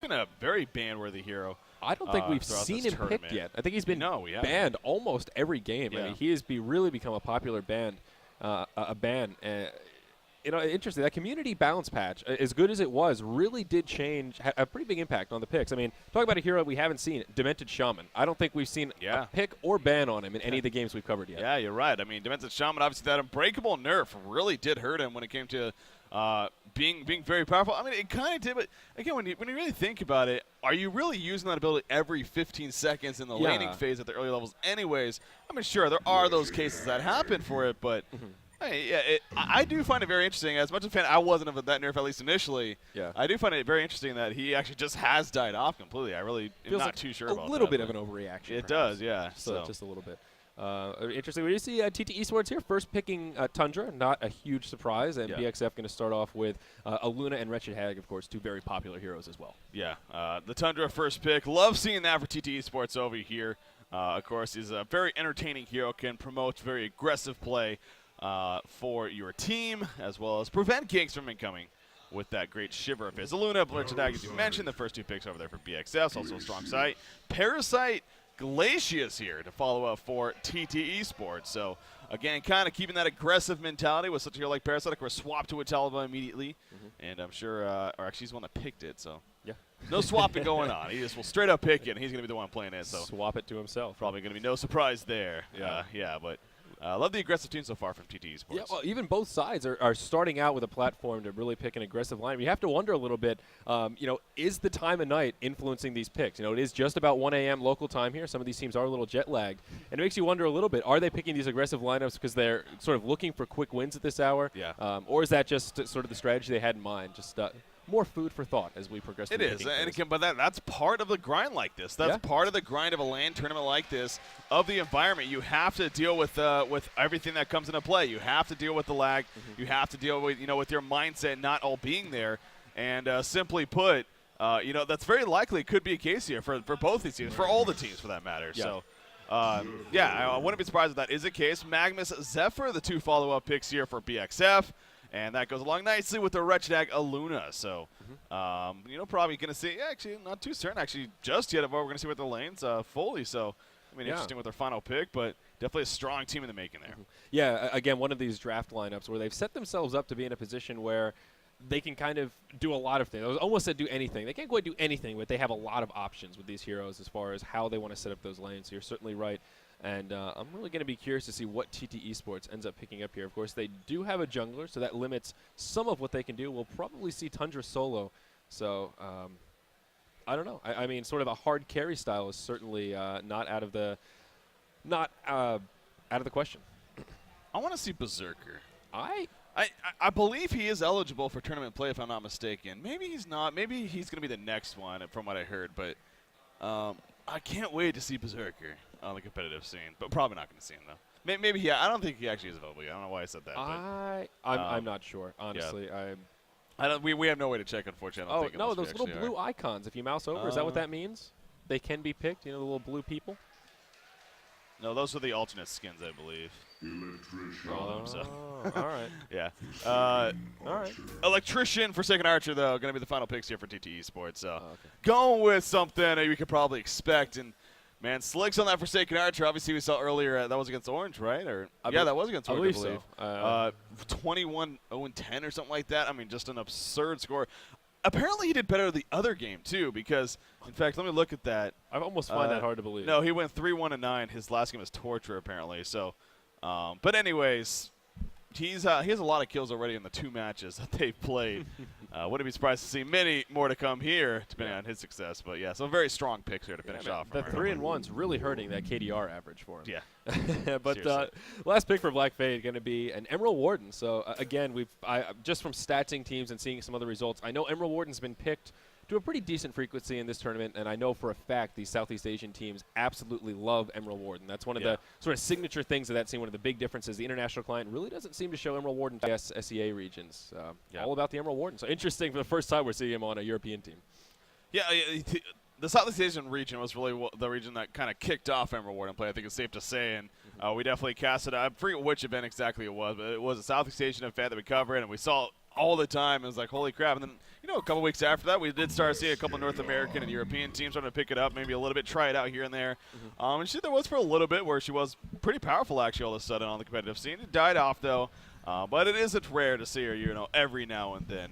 Been a very ban-worthy hero. I don't think we've seen him picked yet. I think he's been banned almost every game. Yeah. I mean, he has really become a popular ban. Interesting. That community balance patch, as good as it was, really did change, had a pretty big impact on the picks. I mean, talk about a hero we haven't seen, Demented Shaman. I don't think we've seen a pick or ban on him in any of the games we've covered yet. Yeah, you're right. I mean, Demented Shaman, obviously that unbreakable nerf really did hurt him when it came to being very powerful. I mean, it kind of did, but again, when you really think about it, are you really using that ability every 15 seconds in the laning phase at the early levels anyways? I mean, sure, there are those cases that happen for it, but I do find it very interesting. As much a fan I wasn't of that nerf, at least initially, I do find it very interesting that he actually just has died off completely. I really am not too sure about that. A little bit of an overreaction. It does, yeah. So just a little bit. Interesting. We see TTE Sports here first picking Tundra, not a huge surprise, and BxF going to start off with Aluna and Wretched Hag, of course, two very popular heroes as well. Yeah, the Tundra first pick. Love seeing that for TTE Sports over here. Of course, is a very entertaining hero, can promote very aggressive play for your team, as well as prevent ganks from incoming with that great Shiver of his. Aluna, Wretched Hag, as you mentioned, the first two picks over there for BxF, also a strong site. Parasite Glacius here to follow up for TTE Sports. So, again, kind of keeping that aggressive mentality with such a hero like Parasite. Of course, swap to Italva immediately. And I'm sure, or actually he's the one that picked it, so. No swapping going on. He just will straight up pick it, and he's going to be the one playing it. So swap it to himself. Probably going to be no surprise there. But love the aggressive team so far from TTE Sports. Yeah, well, even both sides are starting out with a platform to really pick an aggressive line. You have to wonder a little bit, is the time of night influencing these picks? It is just about 1 a.m. local time here. Some of these teams are a little jet lagged. And it makes you wonder a little bit, are they picking these aggressive lineups because they're sort of looking for quick wins at this hour? Or is that just sort of the strategy they had in mind? Just more food for thought as we progress through the It is, and again, but that's part of the grind like this. That's part of the grind of a LAN tournament like this, of the environment. You have to deal with everything that comes into play. You have to deal with the lag. You have to deal with with your mindset not all being there. And simply put, that's very likely could be a case here for both these teams, for all the teams for that matter. So. I wouldn't be surprised if that is the case. Magnus, Zephyr, the two follow-up picks here for BxF. And that goes along nicely with the Wretched Hag Aluna. So, probably going to see, actually, not too certain, actually, just yet of what we're going to see with the lanes fully. So, interesting with their final pick, but definitely a strong team in the making there. Yeah, again, one of these draft lineups where they've set themselves up to be in a position where they can kind of do a lot of things. I was almost said do anything. They can't quite do anything, but they have a lot of options with these heroes as far as how they want to set up those lanes. So you're certainly right. And I'm really going to be curious to see what TTE Sports ends up picking up here. Of course, they do have a jungler, so that limits some of what they can do. We'll probably see Tundra solo. So I don't know. I mean, sort of a hard carry style is certainly not out of the question. I want to see Berserker. I believe he is eligible for tournament play, if I'm not mistaken. Maybe he's not. Maybe he's going to be the next one, from what I heard. But I can't wait to see Berserker on the competitive scene. But probably not going to see him, though. Maybe, I don't think he actually is available yet. I don't know why I said that. I'm not sure, honestly. Yeah. We have no way to check, unfortunately. Oh, no, those little blue icons. If you mouse over, is that what that means? They can be picked, the little blue people? No, those are the alternate skins, I believe. Electrician. All right. Yeah. All right. Electrician, Forsaken Archer, though, going to be the final picks here for TTE Sports. So going with something you could probably expect. And, man, Slicks on that Forsaken Archer. Obviously, we saw earlier that was against Orange, right? That was against Orange, I believe. So. 21-0-10 or something like that. I mean, just an absurd score. Apparently, he did better the other game, too, because, in fact, let me look at that. I almost find that hard to believe. No, he went 3-1-9. His last game was Torture, apparently. So, but anyways, he has a lot of kills already in the 2 matches that they've played. Wouldn't be surprised to see many more to come here, depending on his success. But, yeah, some very strong picks here to finish off. The 3-1's really hurting that KDR average for him. Yeah. But last pick for Black Fade going to be an Emerald Warden. So, again, just from statsing teams and seeing some of the results, I know Emerald Warden's been picked to a pretty decent frequency in this tournament, and I know for a fact these Southeast Asian teams absolutely love Emerald Warden. That's one of the sort of signature things of that scene. One of the big differences, the international client really doesn't seem to show Emerald Warden to SEA regions. All about the Emerald Warden. So interesting for the first time we're seeing him on a European team. Yeah, the Southeast Asian region was really the region that kind of kicked off Emerald Warden play, I think it's safe to say, and we definitely casted I forget which event exactly it was, but it was a Southeast Asian event that we covered, and we saw all the time. It was like, holy crap. And then, you know, a couple weeks after that, we did start seeing a couple North American and European teams starting to pick it up, maybe a little bit, try it out here and there. And there was for a little bit where she was pretty powerful, actually, all of a sudden on the competitive scene. It died off, though. But it's rare to see her, you know, every now and then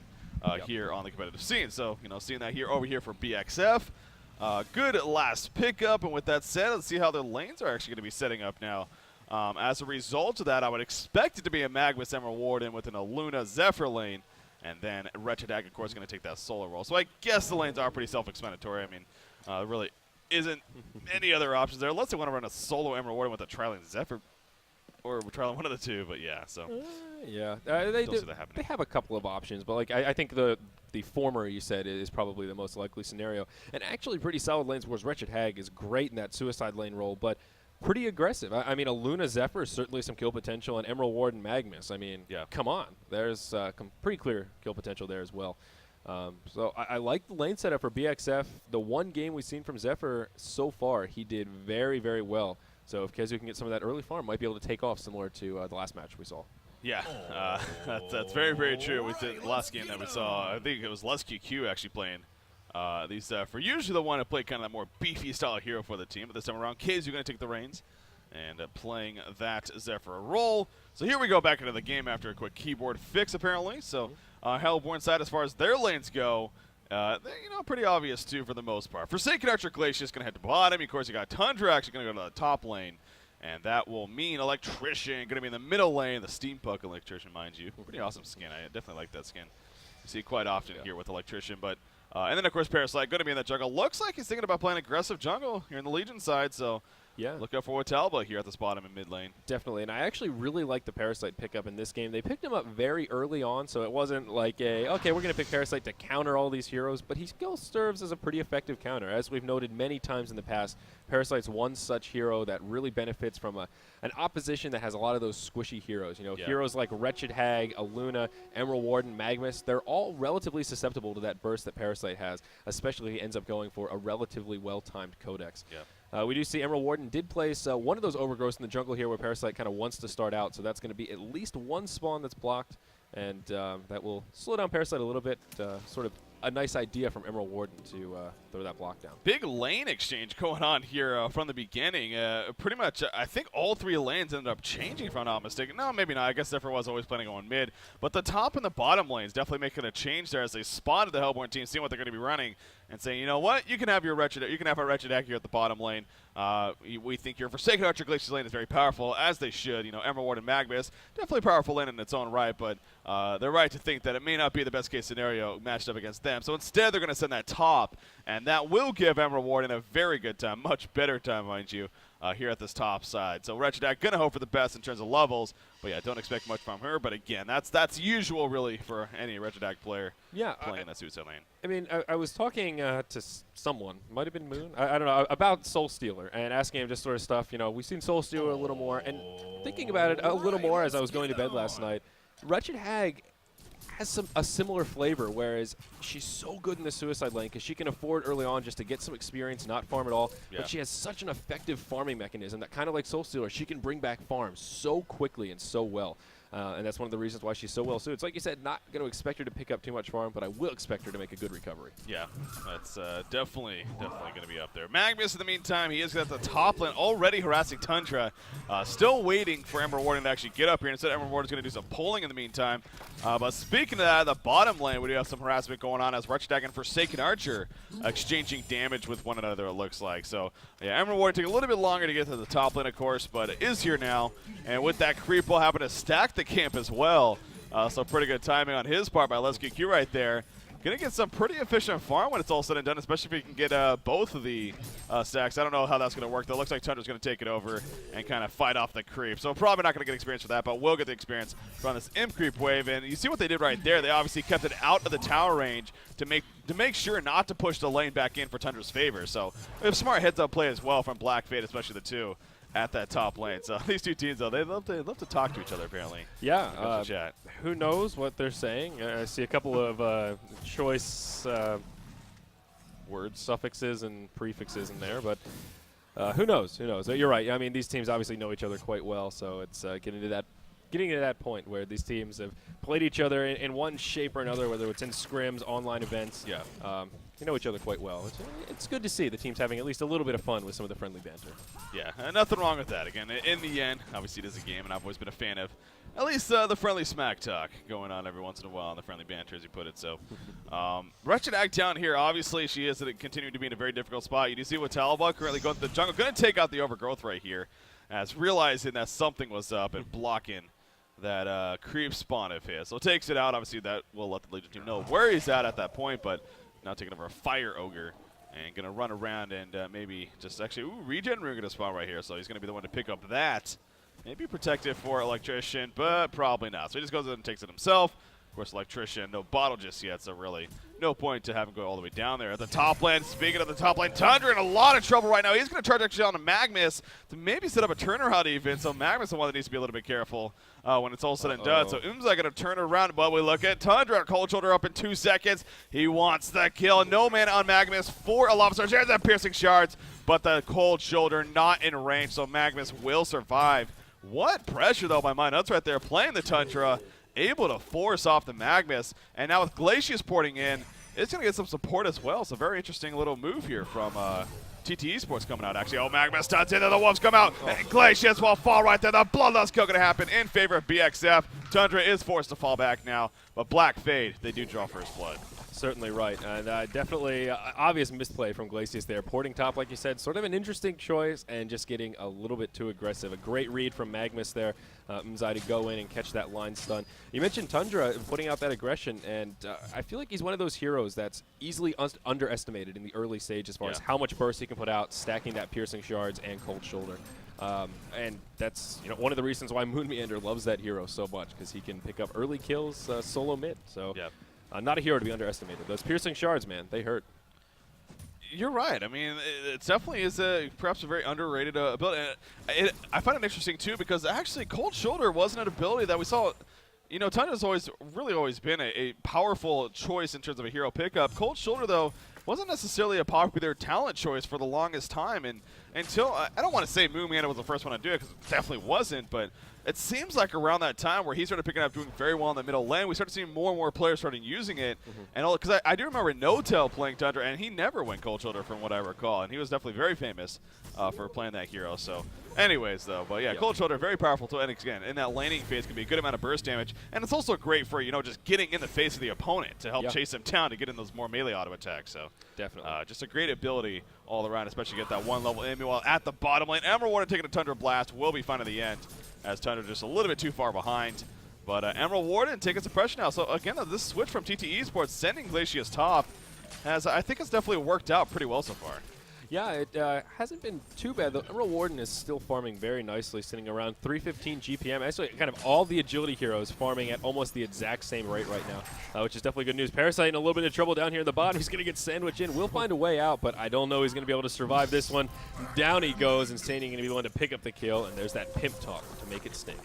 here on the competitive scene. So, you know, seeing that over here for BxF. Good last pickup, and with that said, let's see how their lanes are actually going to be setting up now. As a result of that, I would expect it to be a Magnus Emerald Warden with an Aluna Zephyr lane, and then Wretched Hag, of course, going to take that solo role. So I guess the lanes are pretty self-explanatory. I mean, there really isn't any other options there, unless they want to run a solo Emerald Warden with a Triline Zephyr, or Triline, one of the two, but yeah, so. Yeah, they have a couple of options, but like I think the former you said is probably the most likely scenario. And actually pretty solid lanes, whereas Wretched Hag is great in that suicide lane role, but pretty aggressive. I mean, a Luna Zephyr is certainly some kill potential, and Emerald Warden Magnus. I mean, come on. There's pretty clear kill potential there as well. So I like the lane setup for BxF. The one game we've seen from Zephyr so far, he did very, very well. So if Kezu can get some of that early farm, might be able to take off similar to the last match we saw. Yeah, that's very, very true. With the last game that we saw, I think it was Les QQ actually playing these Zephyr. Usually the one to play kind of that more beefy style hero for the team, but this time around, Kezu going to take the reins and playing that Zephyr role. So here we go back into the game after a quick keyboard fix, apparently. So Hellborn side, as far as their lanes go, you know, pretty obvious too for the most part. Forsaken Archer Glacius going to head to bottom. Of course, you got Tundra actually going to go to the top lane. And that will mean Electrician going to be in the middle lane, the Steampunk Electrician, mind you. Pretty awesome skin. I definitely like that skin. You see it quite often here with Electrician. But and then, of course, Parasite going to be in the jungle. Looks like he's thinking about playing aggressive jungle here in the Legion side. So yeah, look out for Watalba here at this bottom and mid lane. Definitely. And I actually really like the Parasite pickup in this game. They picked him up very early on, so it wasn't like okay, we're going to pick Parasite to counter all these heroes, but he still serves as a pretty effective counter. As we've noted many times in the past, Parasite's one such hero that really benefits from an opposition that has a lot of those squishy heroes. You know, heroes like Wretched Hag, Aluna, Emerald Warden, Magnus, they're all relatively susceptible to that burst that Parasite has, especially if he ends up going for a relatively well-timed Codex. Yeah. We do see Emerald Warden did place one of those overgrowths in the jungle here where Parasite kind of wants to start out, so that's going to be at least one spawn that's blocked, and that will slow down Parasite a little bit, sort of a nice idea from Emerald Warden to throw that block down. Big lane exchange going on here from the beginning. Pretty much, I think all three lanes ended up changing, if I'm not mistaken. No, maybe not. I guess Zephyr was always planning on mid. But the top and the bottom lanes definitely making a change there as they spotted the Hellborn team, seeing what they're going to be running, and saying, you know what, you can have our Wretched Hag here at the bottom lane. We think your Forsaken Archer Glacius lane is very powerful, as they should. You know, Emerald Warden Magnus, definitely powerful lane in its own right, but they're right to think that it may not be the best case scenario matched up against them. So instead, they're going to send that top, and that will give Emerald Warden a very good time, much better time, mind you, here at this top side. So Wretched Hag going to hope for the best in terms of levels, but yeah, don't expect much from her. But again, that's usual really for any Wretched Hag player playing that suicide lane. I mean, I was talking to someone, might have been Moon, I don't know, about Soul Stealer, and asking him just sort of stuff. You know, we've seen Soul Stealer a little more, and thinking about it a little more as I was going to bed last night, Wretched Hag has a similar flavor, whereas she's so good in the suicide lane because she can afford early on just to get some experience, not farm at all, but she has such an effective farming mechanism that kind of like Soul Stealer, she can bring back farms so quickly and so well. And that's one of the reasons why she's so well suited. It's like you said, not going to expect her to pick up too much farm, but I will expect her to make a good recovery. Yeah, that's definitely going to be up there. Magnus, in the meantime, he is at the top lane, already harassing Tundra. Still waiting for Emerald Warden to actually get up here. Instead, Emerald Warden's going to do some pulling in the meantime. But speaking of that, the bottom lane, we do have some harassment going on as Wretched Hag and Forsaken Archer exchanging damage with one another, it looks like. So, yeah, Emerald Warden taking a little bit longer to get to the top lane, of course, but it is here now. And with that creep, we'll happen to stack the camp as well. So pretty good timing on his part by Les QQ right there. Going to get some pretty efficient farm when it's all said and done, especially if he can get both of the stacks. I don't know how that's going to work, though. It looks like Tundra's going to take it over and kind of fight off the creep. So probably not going to get experience for that, but we'll get the experience from this imp creep wave. And you see what they did right there. They obviously kept it out of the tower range to make sure not to push the lane back in for Tundra's favor. So a smart heads-up play as well from Black Fate, especially the two at that top lane. So these two teams, though, they love to talk to each other, apparently. Yeah. Chat. Who knows what they're saying? I see a couple of choice word suffixes and prefixes in there, but who knows? Who knows? You're right. I mean, these teams obviously know each other quite well, so it's getting to that getting to that point where these teams have played each other in one shape or another, whether it's in scrims, online events. Yeah. They know each other quite well. It's good to see the teams having at least a little bit of fun with some of the friendly banter. Yeah, nothing wrong with that. Again, in the end, obviously it is a game, and I've always been a fan of at least the friendly smack talk going on every once in a while, and the friendly banter, as you put it. So, Wretched Ag down here, obviously she is continuing to be in a very difficult spot. You do see what Talbot currently going to the jungle, going to take out the overgrowth right here, as realizing that something was up and blocking that creep spawn of his. So takes it out. Obviously, that will let the Legion team know where he's at that point, but now taking over a Fire Ogre and going to run around and maybe just actually, regen rune going to spawn right here. So he's going to be the one to pick up that. Maybe protective for Electrician, but probably not. So he just goes in and takes it himself. Of course, Electrician, no bottle just yet, so really no point to have him go all the way down there. At the top lane, speaking of the top lane, Tundra in a lot of trouble right now. He's going to charge actually on to Magnus to maybe set up a turnaround even. So Magnus is the one that needs to be a little bit careful when it's all said and done. So Umza going to turn around, but we look at Tundra. Cold Shoulder up in 2 seconds. He wants the kill. No man on Magnus for a Lava Surge. There's that Piercing Shards, but the Cold Shoulder not in range, so Magnus will survive. What pressure, though, by Nuts right there, playing the Tundra, able to force off the Magnus. And now with Glacius porting in, it's going to get some support as well. So very interesting little move here from TTE Sports coming out, actually. Oh, Magnus stuns in there. The Wolves come out. And Glacius will fall right there. The Bloodlust kill going to happen in favor of BxF. Tundra is forced to fall back now. But Black Fade, they do draw first blood. Certainly right, and definitely obvious misplay from Glacius there. Porting top, like you said, sort of an interesting choice, and just getting a little bit too aggressive. A great read from Magnus there, Mzai to go in and catch that line stun. You mentioned Tundra putting out that aggression, and I feel like he's one of those heroes that's easily underestimated in the early stage as far as how much burst he can put out, stacking that Piercing Shards and Cold Shoulder. And that's one of the reasons why Moon Meander loves that hero so much, because he can pick up early kills solo mid. So. Yeah. Not a hero to be underestimated. Those Piercing Shards, man, they hurt. You're right. I mean, it definitely is perhaps a very underrated ability. I find it interesting, too, because actually Cold Shoulder wasn't an ability that we saw. Tundra's always been a powerful choice in terms of a hero pickup. Cold Shoulder, though, wasn't necessarily a popular talent choice for the longest time. And until, I don't want to say Moon Meander was the first one to do it, because it definitely wasn't, but it seems like around that time where he started picking up, doing very well in the middle lane, we started seeing more and more players starting using it. And because I do remember No-Tail playing Tundra, and he never went Cold Shoulder from what I recall, and he was definitely very famous for playing that hero. So, anyways, though, but yeah, Cold Shoulder, very powerful tool, and again, in that laning phase can be a good amount of burst damage, and it's also great for just getting in the face of the opponent to help chase him down to get in those more melee auto attacks. So, definitely, just a great ability all around, especially get that one level in. Meanwhile, at the bottom lane, Emerald Warden taking a Tundra Blast will be fine in the end, as Tundra just a little bit too far behind. But Emerald Warden taking suppression now. So again, this switch from TTE Sports sending Glacius top I think it's definitely worked out pretty well so far. Yeah, it hasn't been too bad, though. Emerald Warden is still farming very nicely, sitting around 315 GPM. Actually, kind of all the agility heroes farming at almost the exact same rate right now, which is definitely good news. Parasite in a little bit of trouble down here in the bottom. He's going to get sandwiched in. We'll find a way out, but I don't know he's going to be able to survive this one. Down he goes, and Staining going to be the one to pick up the kill, and there's that pimp talk to make it stink.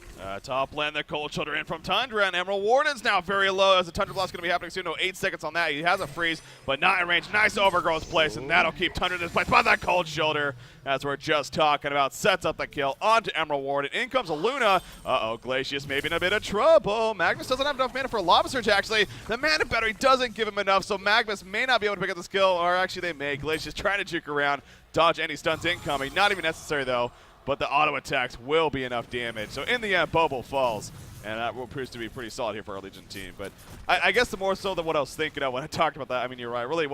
Top lane, the Cold Shoulder in from Tundra, and Emerald Warden's now very low as the Tundra Blast is going to be happening soon. No, 8 seconds on that. He has a freeze, but not in range. Nice overgrowth place, and that'll keep Tundra in this place. But that Cold Shoulder, as we're just talking about, sets up the kill onto Emerald Warden. In comes Luna. Glacius maybe in a bit of trouble. Magnus doesn't have enough mana for a Lava Surge, actually. The mana battery doesn't give him enough, so Magnus may not be able to pick up this kill, or actually they may. Glacius trying to juke around, dodge any stuns incoming. Not even necessary, though, but the auto attacks will be enough damage. So in the end, Bobo falls, and that will prove to be pretty solid here for our Legion team. But I guess the more so than what I was thinking of when I talked about that, I mean, you're right, it really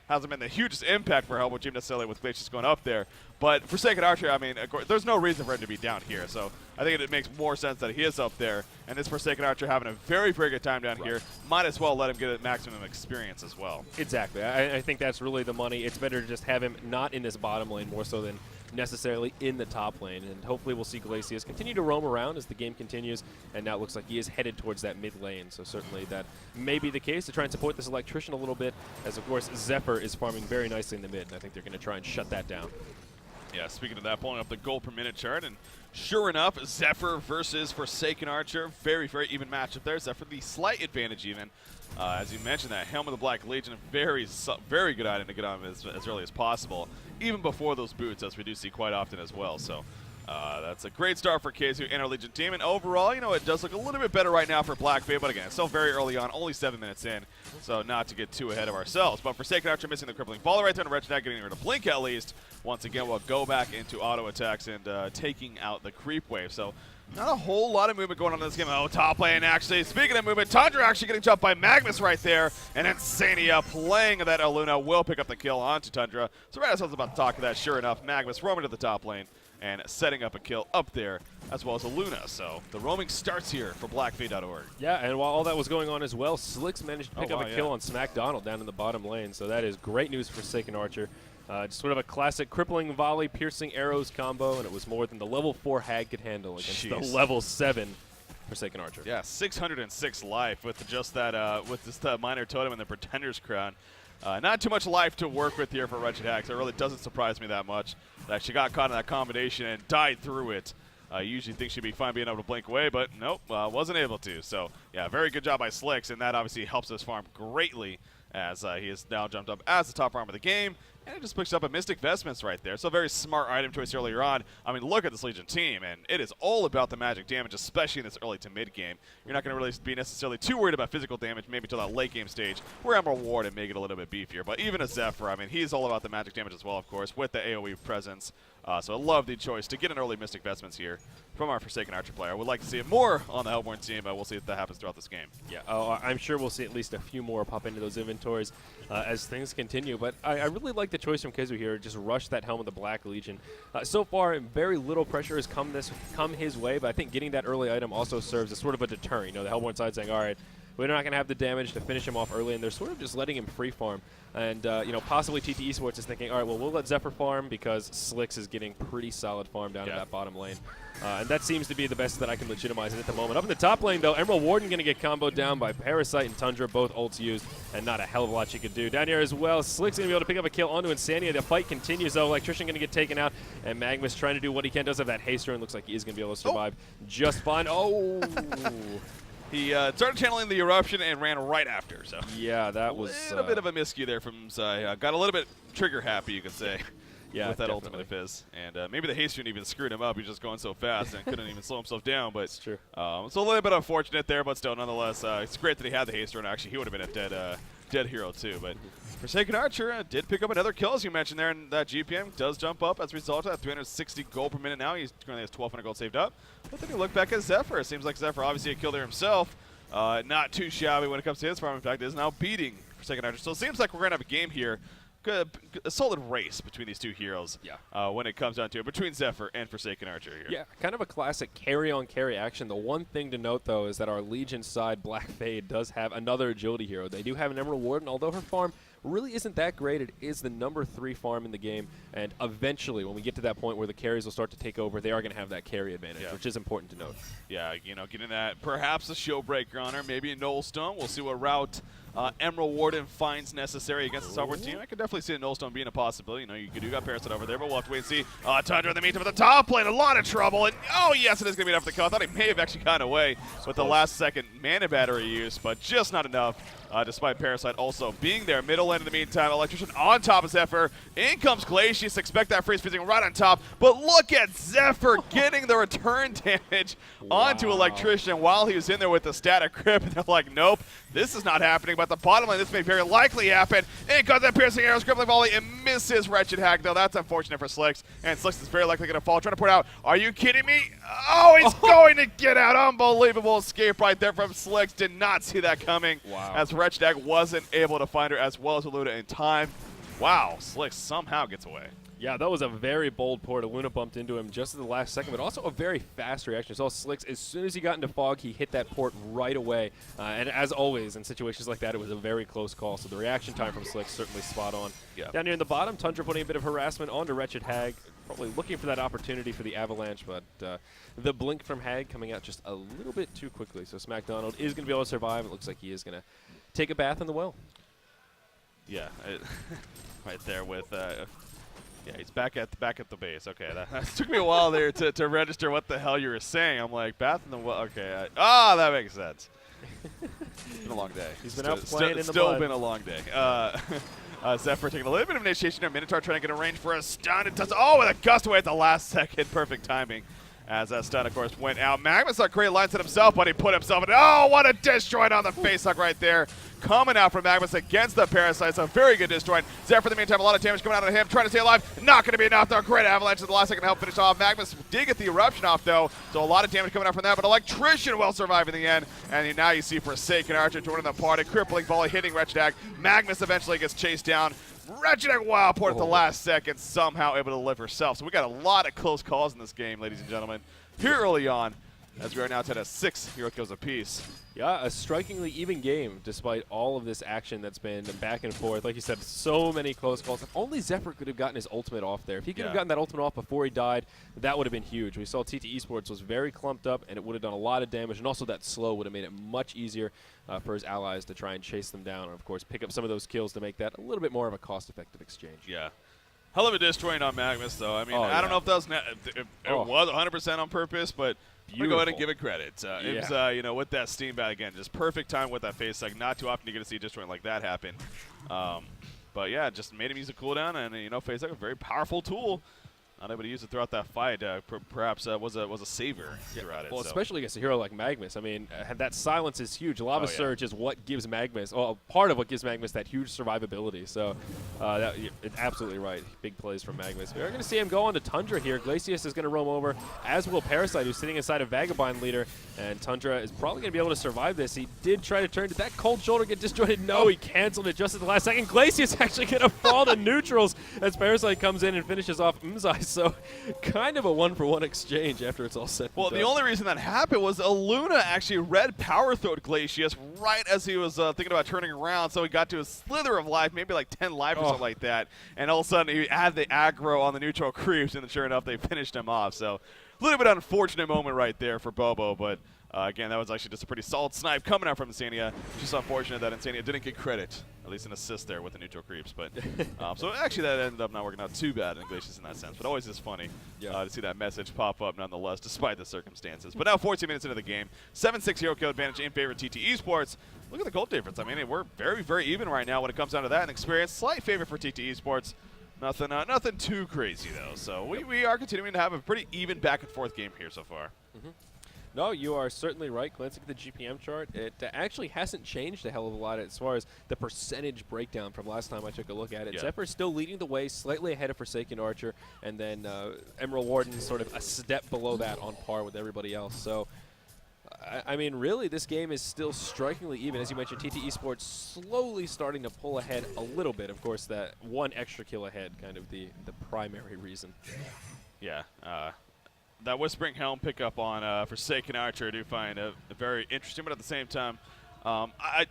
hasn't been the hugest impact for Hellboy Team necessarily with Glacius going up there. But for Forsaken Archer, I mean, there's no reason for him to be down here. So I think it makes more sense that he is up there. And this Forsaken Archer having a very, very good time down here. Might as well let him get a maximum experience as well. Exactly. I think that's really the money. It's better to just have him not in this bottom lane more so than necessarily in the top lane. And hopefully we'll see Glacius continue to roam around as the game continues. And now it looks like he is headed towards that mid lane. So certainly that may be the case to try and support this Electrician a little bit. As, of course, Zephyr is farming very nicely in the mid. And I think they're going to try and shut that down. Yeah, speaking of that, pulling up the gold per minute chart, and sure enough, Zephyr versus Forsaken Archer, very, very even matchup there. Zephyr the slight advantage even. As you mentioned, that Helm of the Black Legion, very good item to get on as early as possible, even before those boots, as we do see quite often as well. So That's a great start for KSU and our Legion team. And overall, you know, it does look a little bit better right now for Black Fade. But again, it's still very early on, only 7 minutes in. So not to get too ahead of ourselves. But Forsaken Archer missing the crippling volley right there, and Wretched Hack getting rid of Blink at least. Once again, we'll go back into auto attacks and taking out the creep wave. So not a whole lot of movement going on in this game. Oh, top lane actually. Speaking of movement, Tundra actually getting jumped by Magnus right there. And Insania playing that Aluna will pick up the kill onto Tundra. So right as I was about to talk to that, sure enough, Magnus roaming to the top lane and setting up a kill up there, as well as Aluna. So the roaming starts here for blackfade.org. Yeah, and while all that was going on as well, Slicks managed to pick up a kill on Smack Donald down in the bottom lane. So that is great news for Forsaken Archer. Just sort of a classic crippling volley, piercing arrows combo, and it was more than the level 4 Hag could handle against the level 7 Forsaken Archer. Yeah, 606 life with just that, with this minor totem and the Pretender's Crown. Not too much life to work with here for Wretched Hack, so it really doesn't surprise me that much that she got caught in that combination and died through it. You usually think she'd be fine being able to blink away, but nope, wasn't able to. So, yeah, very good job by Slicks, and that obviously helps us farm greatly as he has now jumped up as the top farm of the game. And it just picks up a Mystic Vestments right there. So a very smart item choice earlier on. I mean, look at this Legion team, and it is all about the magic damage, especially in this early to mid game. You're not going to really be necessarily too worried about physical damage, maybe until that late game stage, where Emerald Ward and make it a little bit beefier. But even a Zephyr, I mean, he's all about the magic damage as well, of course, with the AoE presence. So I love the choice to get an early Mystic Vestments here from our Forsaken Archer player. I would like to see it more on the Hellborn team, but we'll see if that happens throughout this game. Yeah, I'm sure we'll see at least a few more pop into those inventories as things continue. But I really like the choice from Kizu here. Just rush that Helm of the Black Legion. So far, very little pressure has come his way, but I think getting that early item also serves as sort of a deterrent. You know, the Hellborn side saying, all right, we're not going to have the damage to finish him off early, and they're sort of just letting him free farm. And, you know, possibly TTE Sports is thinking, all right, well, we'll let Zephyr farm because Slicks is getting pretty solid farm down in that bottom lane. And that seems to be the best that I can legitimize it at the moment. Up in the top lane, though, Emerald Warden going to get comboed down by Parasite and Tundra, both ults used, and not a hell of a lot she could do. Down here as well, Slick's going to be able to pick up a kill onto Insania. The fight continues, though. Electrician going to get taken out, and Magnus trying to do what he can. Does have that haste rune. Looks like he is going to be able to survive just fine. Oh! He started channeling the Eruption and ran right after. So yeah, that was a little bit of a miscue there from Zai. Got a little bit trigger happy, you could say. Yeah, with that ultimate of his. And maybe the haste rune even screwed him up. He's just going so fast and couldn't even slow himself down. But it's true. So a little bit unfortunate there, but still, nonetheless, it's great that he had the haste rune. Actually, he would have been a dead hero too. But Forsaken Archer did pick up another kill, as you mentioned there, and that GPM does jump up as a result of that. 360 gold per minute now. He currently has 1,200 gold saved up. But then you look back at Zephyr. It seems like Zephyr obviously a killer himself. Not too shabby when it comes to his farm. In fact, is now beating Forsaken Archer. So it seems like we're going to have a game here. A solid race between these two heroes when it comes down to it, between Zephyr and Forsaken Archer here. Yeah, kind of a classic carry-on-carry action. The one thing to note, though, is that our Legion side, Black Fade, does have another agility hero. They do have an Emerald Warden, although her farm really isn't that great. It is the number 3 farm in the game, and eventually, when we get to that point where the carries will start to take over, they are going to have that carry advantage, which is important to note. Yeah, you know, getting that, perhaps a Showbreaker on her, maybe a Nullstone. We'll see what route Emerald Warden finds necessary against the Sovereign team. I could definitely see a Nullstone being a possibility. You know, you do got Parasite over there, but we'll have to wait and see. Tundra in the meantime at the top lane, a lot of trouble. And oh, yes, it is going to be enough to kill. I thought he may have actually gotten away with the last second mana battery use, but just not enough. Despite Parasite also being there. Middle lane in the meantime, Electrician on top of Zephyr. In comes Glacius, expect that freeze fizzing right on top. But look at Zephyr getting the return damage onto Electrician while he was in there with the static grip. And they're like, nope, this is not happening. But the bottom lane, this may very likely happen. In comes that piercing arrow, crippling volley, and misses Wretched Hack, though. That's unfortunate for Slicks. And Slicks is very likely going to fall. Trying to put out, are you kidding me? Oh, he's going to get out. Unbelievable escape right there from Slicks. Did not see that coming. Wow. As Wretched Hack wasn't able to find her as well as Aluna in time. Wow, Slicks somehow gets away. Yeah, that was a very bold port. Aluna bumped into him just at the last second, but also a very fast reaction. So Slicks, as soon as he got into fog, he hit that port right away. And as always, in situations like that, it was a very close call. So the reaction time from Slicks certainly spot on. Yeah. Down here in the bottom, Tundra putting a bit of harassment onto Wretched Hag. Probably looking for that opportunity for the avalanche, but the blink from Hag coming out just a little bit too quickly. So Smack Donald is going to be able to survive. It looks like he is going to take a bath in the well. Yeah, right there with yeah, he's back at the base. Okay, that took me a while there to register what the hell you were saying. I'm like, bath in the well. Okay, that makes sense. It's been a long day. He's been out playing in the Still mud. been a long day. Zephyr taking a little bit of initiation there. Minotaur trying to get a range for a stun. It does, oh, with a gust away at the last second. Perfect timing. As that stun, of course, went out. Magnus a great line set himself, but he put himself in. Oh, what a disjoint on the face hook right there. Coming out from Magnus against the Parasites. A very good disjoint. Zephyr, in the meantime, a lot of damage coming out of him. Trying to stay alive. Not going to be enough, though. Great avalanche at the last second to help finish off. Magnus did get the eruption off, though. So a lot of damage coming out from that, but Electrician will survive in the end. And now you see Forsaken Archer joining the party. Crippling volley hitting Wretched. Magnus eventually gets chased down. Wretched Wow port at the last second, somehow able to live herself. So we got a lot of close calls in this game, ladies and gentlemen, here early on, as we are now at 6 hero kills apiece. Yeah, a strikingly even game despite all of this action that's been back and forth. Like you said, so many close calls. If only Zephyr could have gotten his ultimate off there. If he could have gotten that ultimate off before he died, that would have been huge. We saw TTE Sports was very clumped up, and it would have done a lot of damage, and also that slow would have made it much easier for his allies to try and chase them down and, of course, pick up some of those kills to make that a little bit more of a cost-effective exchange. Yeah. Hell of a disjoint on Magnus, though. I mean, I don't know if that was it was 100% on purpose, but I'm going to go ahead and give it credit. It was, you know, with that steam bat, again, just perfect time with that face. Like, not too often you get to see a disjoint like that happen. But, yeah, just made him use a cooldown, and, you know, face like a very powerful tool. Not able to use it throughout that fight. Perhaps was a saver throughout it. Well, especially against a hero like Magnus. I mean, that silence is huge. Lava Surge is what gives Magnus, well, part of what gives Magnus that huge survivability. So, it's absolutely right. Big plays from Magnus. We're going to see him go on to Tundra here. Glacius is going to roam over, as will Parasite, who's sitting inside of Vagabond Leader. And Tundra is probably going to be able to survive this. He did try to turn. Did that cold shoulder get disjointed? No, he canceled it just at the last second. Glacius actually going to fall to neutrals as Parasite comes in and finishes off Mzai. So kind of a one-for-one exchange after it's all said. Well, the only reason that happened was Aluna actually red power throwed Glacius right as he was thinking about turning around, so he got to a slither of life, maybe like 10 life or something like that, and all of a sudden he had the aggro on the neutral creeps, and sure enough, they finished him off. So a little bit unfortunate moment right there for Bobo, but again, that was actually just a pretty solid snipe coming out from Insania. Just unfortunate that Insania didn't get credit, at least an assist there with the neutral creeps. But so actually that ended up not working out too bad in Glacius in that sense. But always is funny to see that message pop up nonetheless, despite the circumstances. But now 14 minutes into the game, 7-6 hero kill advantage in favor of TTE Sports. Look at the gold difference. I mean, we're very, very even right now when it comes down to that. And experience, slight favor for TTE Sports. Nothing too crazy, though. So we are continuing to have a pretty even back and forth game here so far. No, you are certainly right. Glancing at the GPM chart, it actually hasn't changed a hell of a lot as far as the percentage breakdown from last time I took a look at it. Zephyr still leading the way, slightly ahead of Forsaken Archer, and then Emerald Warden sort of a step below that on par with everybody else. So, I mean, really, this game is still strikingly even. As you mentioned, TTE Sports slowly starting to pull ahead a little bit. Of course, that one extra kill ahead, kind of the primary reason. Yeah. That Whispering Helm pickup on Forsaken Archer I do find very interesting, but at the same time, I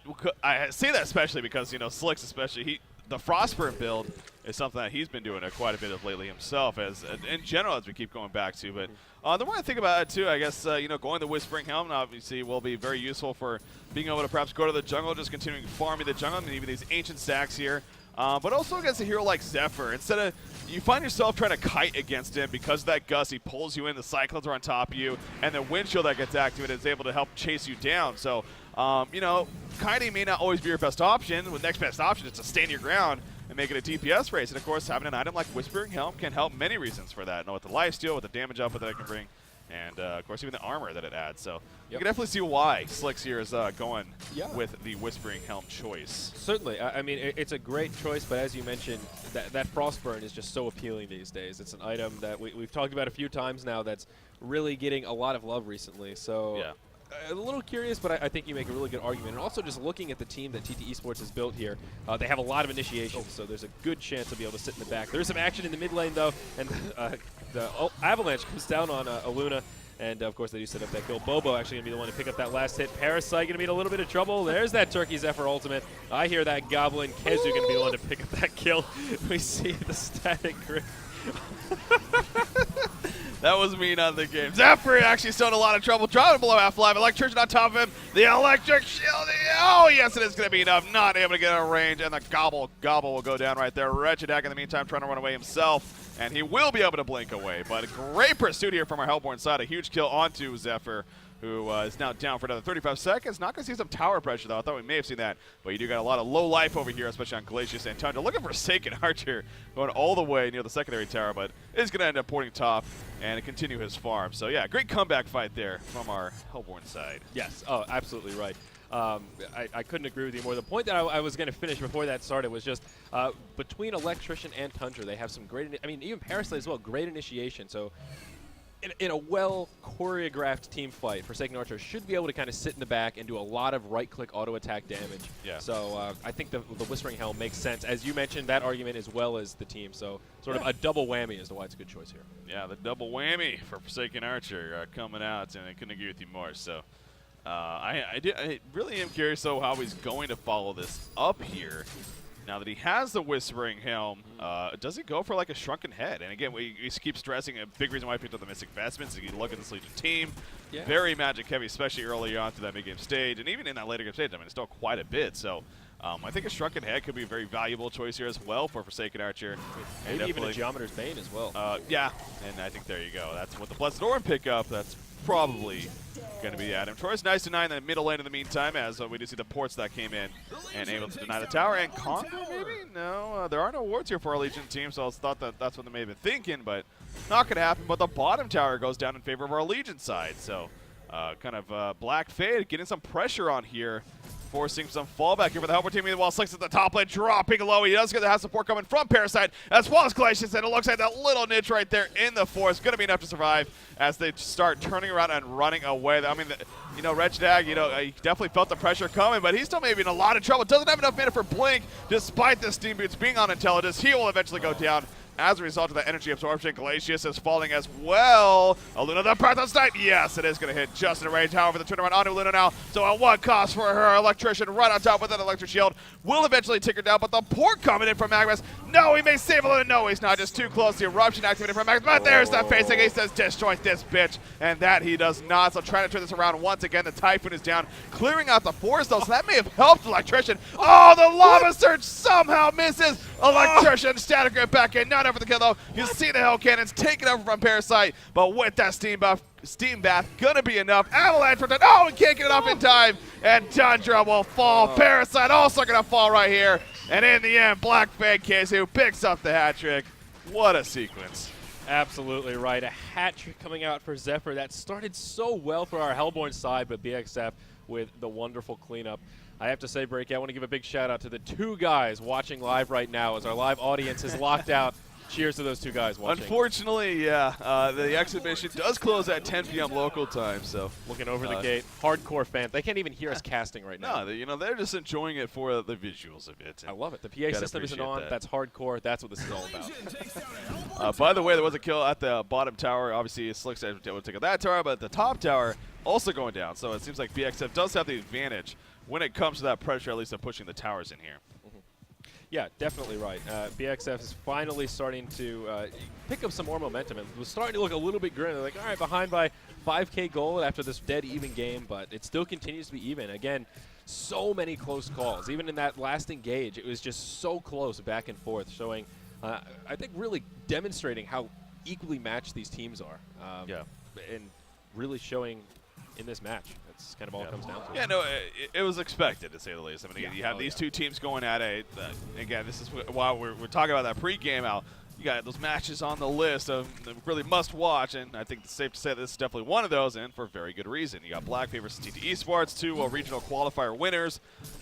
say that especially because, you know, Slicks especially, the Frostburn build is something that he's been doing quite a bit of lately himself, as in general, as we keep going back to. But the more I think about it, too, I guess, you know, going the Whispering Helm obviously will be very useful for being able to perhaps go to the jungle, just continuing farming the jungle, and even these ancient stacks here. But also against a hero like Zephyr, instead of you find yourself trying to kite against him because of that gust, he pulls you in, the Cyclones are on top of you, and the windshield that gets activated is able to help chase you down. So, you know, kiting may not always be your best option. The next best option is to stand your ground and make it a DPS race. And of course, having an item like Whispering Helm can help many reasons for that. You know, with the lifesteal, with the damage output that it can bring, and of course even the armor that it adds. So you can definitely see why Slicks here is going with the Whispering Helm choice. Certainly. I mean, it's a great choice, but as you mentioned, that Frostburn is just so appealing these days. It's an item that we've talked about a few times now that's really getting a lot of love recently. So a little curious, but I think you make a really good argument. And also just looking at the team that TTE Sports has built here, they have a lot of initiation, so there's a good chance to be able to sit in the back. There's some action in the mid lane, though, and the Avalanche comes down on Aluna. And, of course, they do set up that kill. Bobo actually going to be the one to pick up that last hit. Parasite going to be in a little bit of trouble. There's that Turkey Zephyr ultimate. I hear that Goblin. Kezu going to be the one to pick up that kill. We see the static grip. That was me, not the game. Zephyr actually still in a lot of trouble. Dropping below half-life. Electrician on top of him. The electric shield. Oh, yes, it is going to be enough. Not able to get out of range. And the Gobble will go down right there. Wretched in the meantime trying to run away himself. And he will be able to blink away. But a great pursuit here from our Hellborn side. A huge kill onto Zephyr. who is now down for another 35 seconds. Not going to see some tower pressure, though. I thought we may have seen that. But you do got a lot of low life over here, especially on Glacius and Tundra. Looking for Forsaken Archer going all the way near the secondary tower, but is going to end up porting top and continue his farm. So, yeah, great comeback fight there from our Hellborn side. Yes. Oh, absolutely right. I couldn't agree with you more. The point that I was going to finish before that started was just between Electrician and Tundra, they have some great, I mean, even Parasite as well, great initiation. So in a well-choreographed team fight, Forsaken Archer should be able to kind of sit in the back and do a lot of right-click auto-attack damage. Yeah. So I think the Whispering Helm makes sense. As you mentioned, that argument as well as the team. So sort of a double whammy as to why it's a good choice here. Yeah, the double whammy for Forsaken Archer coming out, and I couldn't agree with you more. So I really am curious, though, how he's going to follow this up here. Now that he has the Whispering Helm, does he go for like a Shrunken Head? And again, we keep stressing a big reason why I picked up the Mystic Vestments. If you look at this Legion team, very magic heavy, especially early on to that mid-game stage. And even in that later game stage, I mean, it's still quite a bit. So I think a Shrunken Head could be a very valuable choice here as well for Forsaken Archer. Maybe even a Geometer's Bane as well. Yeah, and I think there you go. That's what the Blessed Orb pick up. That's probably going to be Adam. Troy's nice to 9 in the middle lane in the meantime, as we do see the ports that came in and able to deny the tower. And Congo, maybe? No, there are no wards here for our Legion team, so I thought that that's what they may have been thinking, but not going to happen. But the bottom tower goes down in favor of our Legion side. So kind of Black Fade getting some pressure on here, forcing some fallback here for the Hellborn team. Meanwhile, Slicks at the top lane, dropping low. He does get the house support coming from Parasite, as well as Glacius, and it looks like that little niche right there in the forest going to be enough to survive as they start turning around and running away. I mean, you know, Wretched Dag, you know, he definitely felt the pressure coming, but he's still maybe in a lot of trouble. Doesn't have enough mana for Blink, despite the Steam Boots being on Intelligence. He will eventually go down as a result of the energy absorption. Glacius is falling as well. Aluna the Parthos Knight. Yes, it is going to hit just in range. However, the turnaround onto Aluna now. So at what cost for her? Electrician right on top with an electric shield. Will eventually take her down, but the port coming in from Magnus. No, he may save Aluna. No, he's not. Just too close. The eruption activated from Magnus. But there's that facing. He says, destroy this bitch. And that he does not. So trying to turn this around once again. The Typhoon is down, clearing out the forest though. So that may have helped Electrician. Oh, the Lava Surge somehow misses. Electrician, Static Grip back in. Not over the kill though. You see the Hell Cannons taking over from Parasite, but with that Steam Bath, gonna be enough. Avalanche for that. Oh, we can't get it off in time, and Tundra will fall. Parasite also gonna fall right here, and in the end, Black Fade Kizu picks up the hat trick. What a sequence. Absolutely right. A hat trick coming out for Zephyr. That started so well for our Hellborn side, but BxF with the wonderful cleanup. I have to say, Breaky, I want to give a big shout out to the two guys watching live right now as our live audience is locked out. Cheers to those two guys watching. Unfortunately, yeah, the exhibition does close at 10 p.m. local time, so. Looking over the gate, hardcore fans. They can't even hear us casting right now. No, you know, they're just enjoying it for the visuals of it. I love it. The PA system isn't on. That's hardcore. That's what this is all about. By the way, there was a kill at the bottom tower. Obviously, Slicks would take out that tower, but the top tower also going down. So it seems like BxF does have the advantage when it comes to that pressure, at least of pushing the towers in here. Yeah, definitely right. BxF is finally starting to pick up some more momentum. It was starting to look a little bit grim. They're like, all right, behind by 5K gold after this dead even game, but it still continues to be even. Again, so many close calls. Even in that last engage, it was just so close back and forth, showing, I think, really demonstrating how equally matched these teams are. And really showing in this match. That's kind of all it comes down to. Yeah, no, it was expected, to say the least. I mean, again, you have these two teams going at it. Again, this is why we're talking about that pregame, how you got those matches on the list of really must-watch, and I think it's safe to say this is definitely one of those, and for very good reason. You got Black versus TTE Sports, two regional qualifier winners.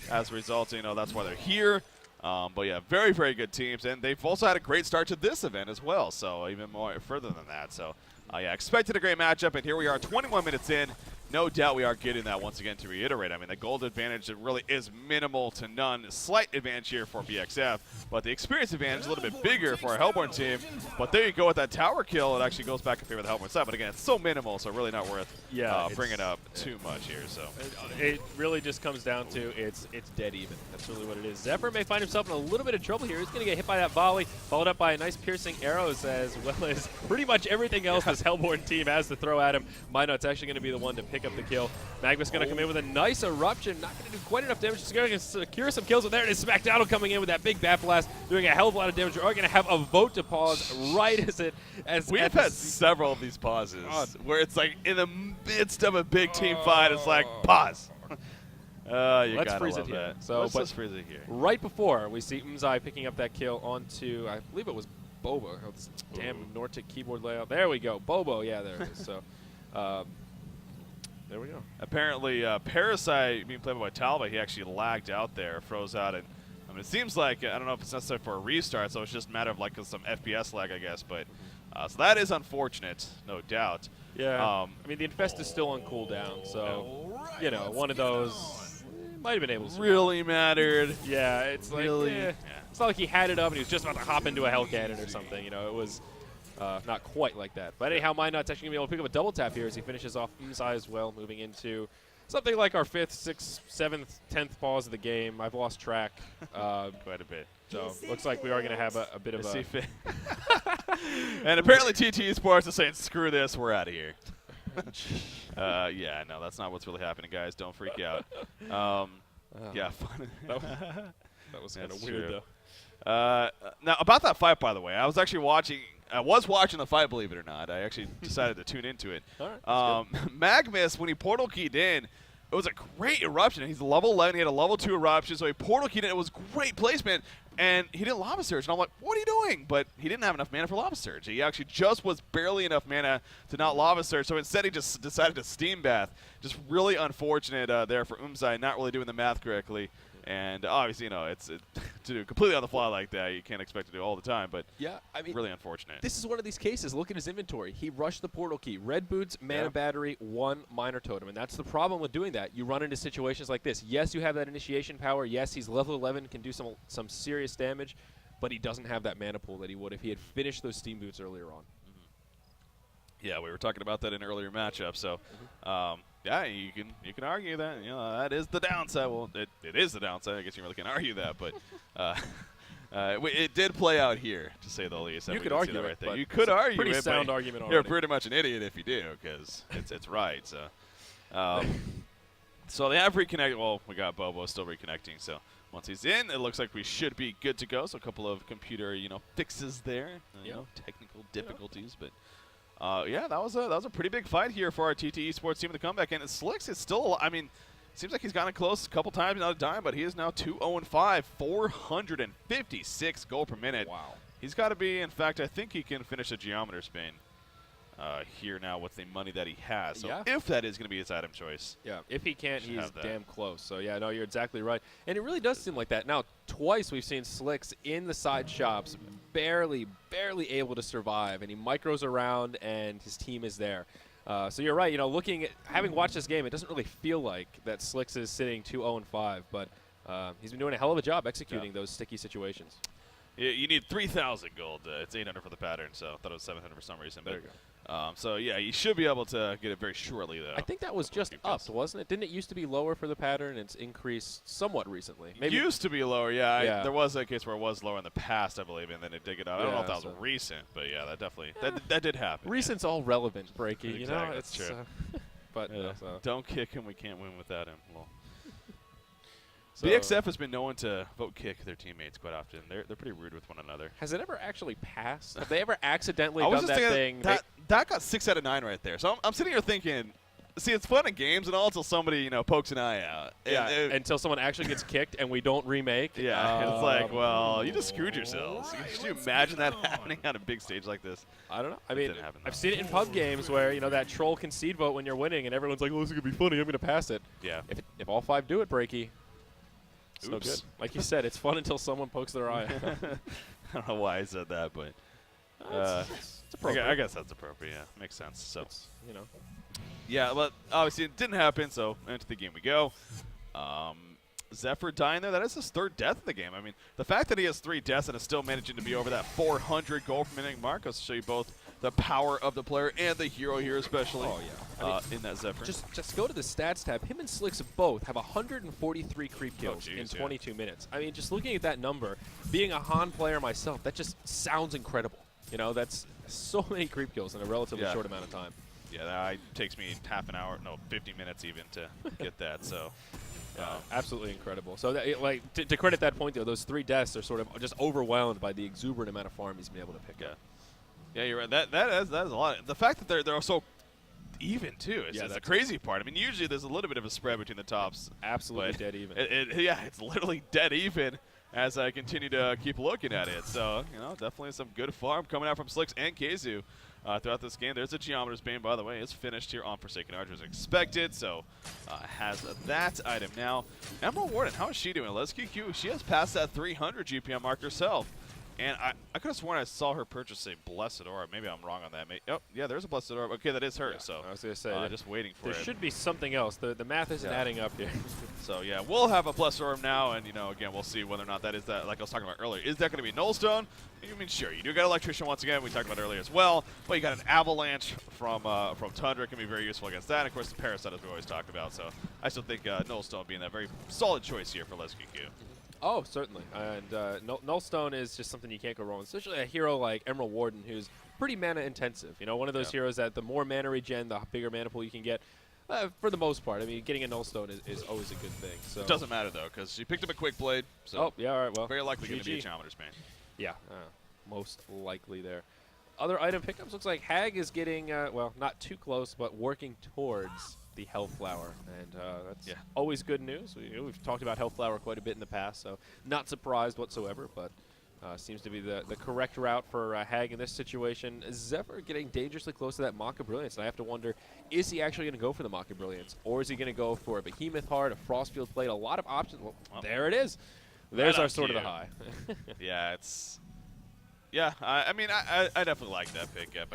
As a result, you know, that's why they're here. But yeah, very, very good teams, and they've also had a great start to this event as well, so even more further than that. So, yeah, expected a great matchup, and here we are 21 minutes in. No doubt we are getting that once again to reiterate. I mean, the gold advantage, it really is minimal to none. Slight advantage here for BxF, but the experience advantage is a little bit bigger for our Hellborn team. But there you go with that tower kill. It actually goes back in favor of the Hellborn side. But again, it's so minimal, so really not worth bringing up too much here. So it really just comes down to it's dead even. That's really what it is. Zephyr may find himself in a little bit of trouble here. He's going to get hit by that volley, followed up by a nice piercing arrows, as well as pretty much everything else that this Hellborn team has to throw at him. Minot's actually going to be the one to pick up the kill. Magma's going to come in with a nice eruption. Not going to do quite enough damage. Just going to secure some kills. And there it is. Smackdown coming in with that big bat blast, doing a hell of a lot of damage. We're going to have a vote to pause right as We've had several of these pauses where it's like in the midst of a big team fight, it's like, pause. Let's freeze it here. So, let's just freeze it here. Right before we see Umzai picking up that kill onto, I believe it was Bobo. Oh, this damn Nordic keyboard layout. There we go. Bobo. Yeah, there it is. So, there we go. Apparently, Parasite being played by Talbot, he actually lagged out there, froze out, and I mean, it seems like I don't know if it's necessary for a restart, so it's just a matter of like some FPS lag, I guess. But so that is unfortunate, no doubt. Yeah. I mean, the Infest is still on cooldown, so you know, one of those. Might have been able to really mattered. Yeah, it's like really. It's not like he had it up and he was just about to hop into a Hell Cannon or something. You know, it was not quite like that. But anyhow, Minot's actually gonna be able to pick up a double tap here as he finishes off Umzai as well, moving into something like our 5th, 6th, 7th, 10th pause of the game. I've lost track. Quite a bit. So looks like we are going to have a bit of a. And apparently TTE Sports is saying, "Screw this, we're out of here." Yeah, no, that's not what's really happening, guys. Don't freak out. Yeah, fun. That was kind of weird, though. Now, about that fight, by the way, I was actually watching. I was watching the fight, believe it or not. I actually decided to tune into it. All right, Magmus, when he portal keyed in, it was a great eruption. He's level 11. He had a level 2 eruption, so he portal keyed in. It was great placement, and he didn't Lava Surge. And I'm like, what are you doing? But he didn't have enough mana for Lava Surge. He actually just was barely enough mana to not Lava Surge, so instead he just decided to Steam Bath. Just really unfortunate there for Umzai, not really doing the math correctly. And obviously, you know, it's to do completely on the fly like that, you can't expect to do it all the time. But yeah, I mean, really unfortunate. This is one of these cases. Look at his inventory. He rushed the portal key. Red boots, mana battery, 1 minor totem. And that's the problem with doing that. You run into situations like this. Yes, you have that initiation power. Yes, he's level 11, can do some serious damage. But he doesn't have that mana pool that he would if he had finished those Steam Boots earlier on. Yeah, we were talking about that in earlier matchups. So, yeah, you can argue that, you know, that is the downside. Well, it is the downside. I guess you really can't argue that, but it did play out here, to say the least. You could argue right there. But you could argue pretty it, sound argument already. You're pretty much an idiot if you do, because it's right. So, so they have reconnected. Well, we got Bobo still reconnecting. So once he's in, it looks like we should be good to go. So a couple of computer, fixes there, technical difficulties, but. Yeah, that was a pretty big fight here for our TTE Sports team in the comeback, and Slicks is still. I mean, seems like he's gotten close a couple times, not a dime, but he is now 2-0-5, 456 gold per minute. Wow. He's got to be. In fact, I think he can finish a Geometer Spin here now with the money that he has. So if that is going to be his item choice. Yeah, if he can't, he's damn close. So, yeah, no, you're exactly right. And it really does seem like that. Now, twice we've seen Slicks in the side shops, barely able to survive. And he micros around, and his team is there. So you're right. Having watched this game, it doesn't really feel like that Slicks is sitting 2-0-5. But he's been doing a hell of a job executing those sticky situations. You need 3,000 gold. It's 800 for the pattern, so I thought it was 700 for some reason. There you go. So, yeah, you should be able to get it very shortly, though. I think that was just up, wasn't it? Didn't it used to be lower for the pattern? It's increased somewhat recently. Maybe it used to be lower, yeah. There was a case where it was lower in the past, I believe, and then it did get up. I don't know if that was recent, but, yeah, that definitely that did happen. Recent's all relevant, Breaky. Exactly, that's true. But don't kick him. We can't win without him. Well. So BxF has been known to vote kick their teammates quite often. They're pretty rude with one another. Has it ever actually passed? Have they ever accidentally done that thing? That got 6 out of 9 right there. So I'm sitting here thinking, see, it's fun in games and all until somebody pokes an eye out. Yeah, until someone actually gets kicked and we don't remake. Yeah, it's like, well, you just screwed yourselves. Could you imagine that happening on a big stage like this? I don't know. I mean, I've seen it in pub games where that troll can seed vote when you're winning and everyone's like, "Oh, this is gonna be funny. I'm gonna pass it." Yeah. If all 5 do it, Breaky. It's no good. Like you said, it's fun until someone pokes their eye. I don't know why I said that, but it's appropriate. I guess that's appropriate. Yeah, makes sense. So it's, yeah, but obviously it didn't happen. So into the game we go. Zephyr dying there. That is his 3rd death in the game. I mean, the fact that he has 3 deaths and is still managing to be over that 400 gold per minute mark goes to show you both the power of the player and the hero here, especially. Oh yeah, in that Zephyr. Just go to the stats tab. Him and Slicks both have 143 creep kills in 22 minutes. I mean, just looking at that number, being a Han player myself, that just sounds incredible. You know, that's so many creep kills in a relatively short amount of time. Yeah, that takes me half an hour, no, 50 minutes even to get that. So, absolutely incredible. So, that, to credit that point, though, those 3 deaths are sort of just overwhelmed by the exuberant amount of farm he's been able to pick up. Yeah, you're right. That is a lot. The fact that they're so even too is the crazy part. I mean, usually there's a little bit of a spread between the tops. Absolutely dead even. It's literally dead even as I continue to keep looking at it. So, you know, definitely some good farm coming out from Slicks and Keizu throughout this game. There's a Geometer's Bane, by the way. It's finished here on Forsaken Archer as expected, so has that item. Now, Emerald Warden, how is she doing? Let's QQ. She has passed that 300 GPM mark herself. And I could have sworn I saw her purchase a Blessed Orb. Maybe I'm wrong on that. Oh, yeah, there's a Blessed Orb. Okay, that is her. So I was going to say, just waiting for it. There should be something else. The math isn't adding up here. So, yeah, we'll have a Blessed Orb now. And, you know, again, we'll see whether or not that is that, like I was talking about earlier. Is that going to be Nullstone? I mean, sure, you do got Electrician once again. We talked about earlier as well. But you got an Avalanche from Tundra. Can be very useful against that. And, of course, the Parasite, as we always talked about. So I still think Nullstone being a very solid choice here for Let's QQ. Oh, certainly. And Nullstone is just something you can't go wrong with, especially a hero like Emerald Warden, who's pretty mana intensive. You know, one of those heroes that the more mana regen, the bigger mana pool you can get. For the most part, I mean, getting a Nullstone is always a good thing. So it doesn't matter, though, because she picked up a Quick Blade. So yeah, all right, well. Very likely going to be a Geometer's Bane. Yeah, most likely there. Other item pickups, looks like Hag is getting, well, not too close, but working towards the Hellflower, and that's always good news. We've talked about Hellflower quite a bit in the past, so not surprised whatsoever, but seems to be the correct route for Hag in this situation. Zephyr getting dangerously close to that Maca Brilliance, and I have to wonder, is he actually going to go for the Maca Brilliance, or is he going to go for a Behemoth Heart, a Frostfield Plate, a lot of options? Well, there it is. There's our Sword of the High. Yeah, it's... Yeah, I mean, I definitely like that pickup.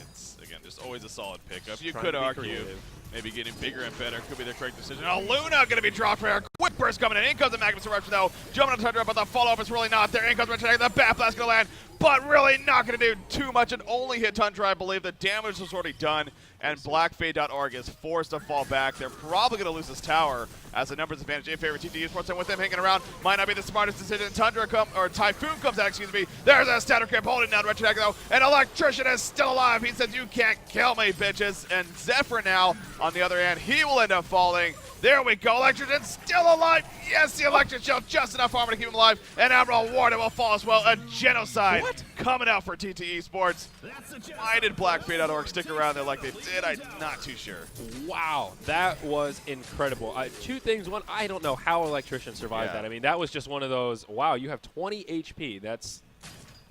It's, again, just always a solid pickup. You could argue maybe getting bigger and better could be the correct decision. Oh, Luna going to be dropped for a quick burst coming in. In comes the Magnus Eruption, though. Jumping on the Tundra, but the follow-up is really not there. In comes the Bat Blast going to land, but really not going to do too much. And only hit Tundra, I believe. The damage was already done, and BlackFade.org is forced to fall back. They're probably going to lose this tower as the numbers advantage in favor of TTE Sports, and with them hanging around, might not be the smartest decision. Typhoon comes out, excuse me. There's a Static Crimp holding down Retrodeck, though, and Electrician is still alive. He says, you can't kill me, bitches. And Zephyr now, on the other hand, he will end up falling. There we go. Electrician still alive. Yes, the Electric Shield, just enough armor to keep him alive. And Emerald Warden will fall as well. A genocide coming out for TTE Sports. Why did BlackFade.org stick around there like they did? I'm not too sure. Wow, that was incredible. 2 things. One, I don't know how Electrician survived that. I mean, that was just one of those, wow, you have 20 HP. That's...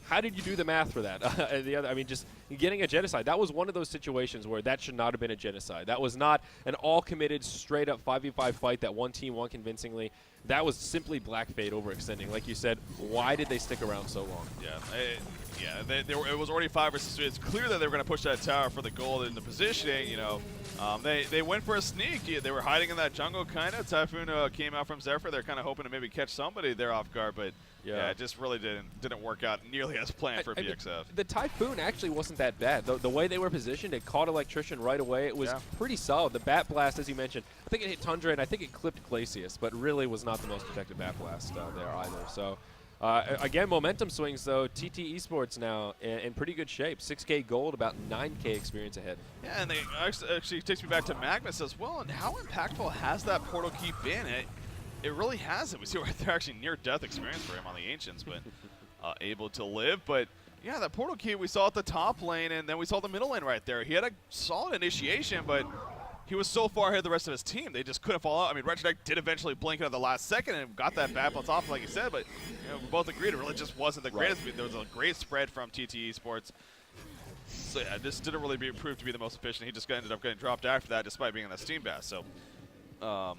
How did you do the math for that? The other, I mean, just getting a genocide. That was one of those situations where that should not have been a genocide. That was not an all-committed, straight-up 5v5 fight that one team won convincingly. That was simply BlackFade overextending. Like you said, why did they stick around so long? It was already 5 versus 3. It's clear that they were going to push that tower for the gold in the positioning. You know, they went for a sneak. They were hiding in that jungle, kind of. Typhoon came out from Zephyr. They're kind of hoping to maybe catch somebody there off guard, but it just really didn't work out nearly as planned for BxF. The Typhoon actually wasn't that bad. The way they were positioned, it caught Electrician right away. It was pretty solid. The Bat Blast, as you mentioned, I think it hit Tundra, and I think it clipped Glacius, but really was not the most effective Bat Blast there either. So, again, momentum swings, though. TTE Sports now in pretty good shape. 6K gold, about 9K experience ahead. Yeah, and they actually takes me back to Magnus as well, and how impactful has that portal key been? It really hasn't. We see right there actually near-death experience for him on the Ancients, but able to live. But, yeah, that portal key we saw at the top lane, and then we saw the middle lane right there. He had a solid initiation, but he was so far ahead of the rest of his team, they just couldn't fall out. I mean, Retrodeck did eventually blink at the last second and got that bat on top, like you said, but we both agreed it really just wasn't the greatest. There was a great spread from TTE Sports. So, yeah, this didn't really prove to be the most efficient. He just ended up getting dropped after that despite being in that Steam Bass. So, so,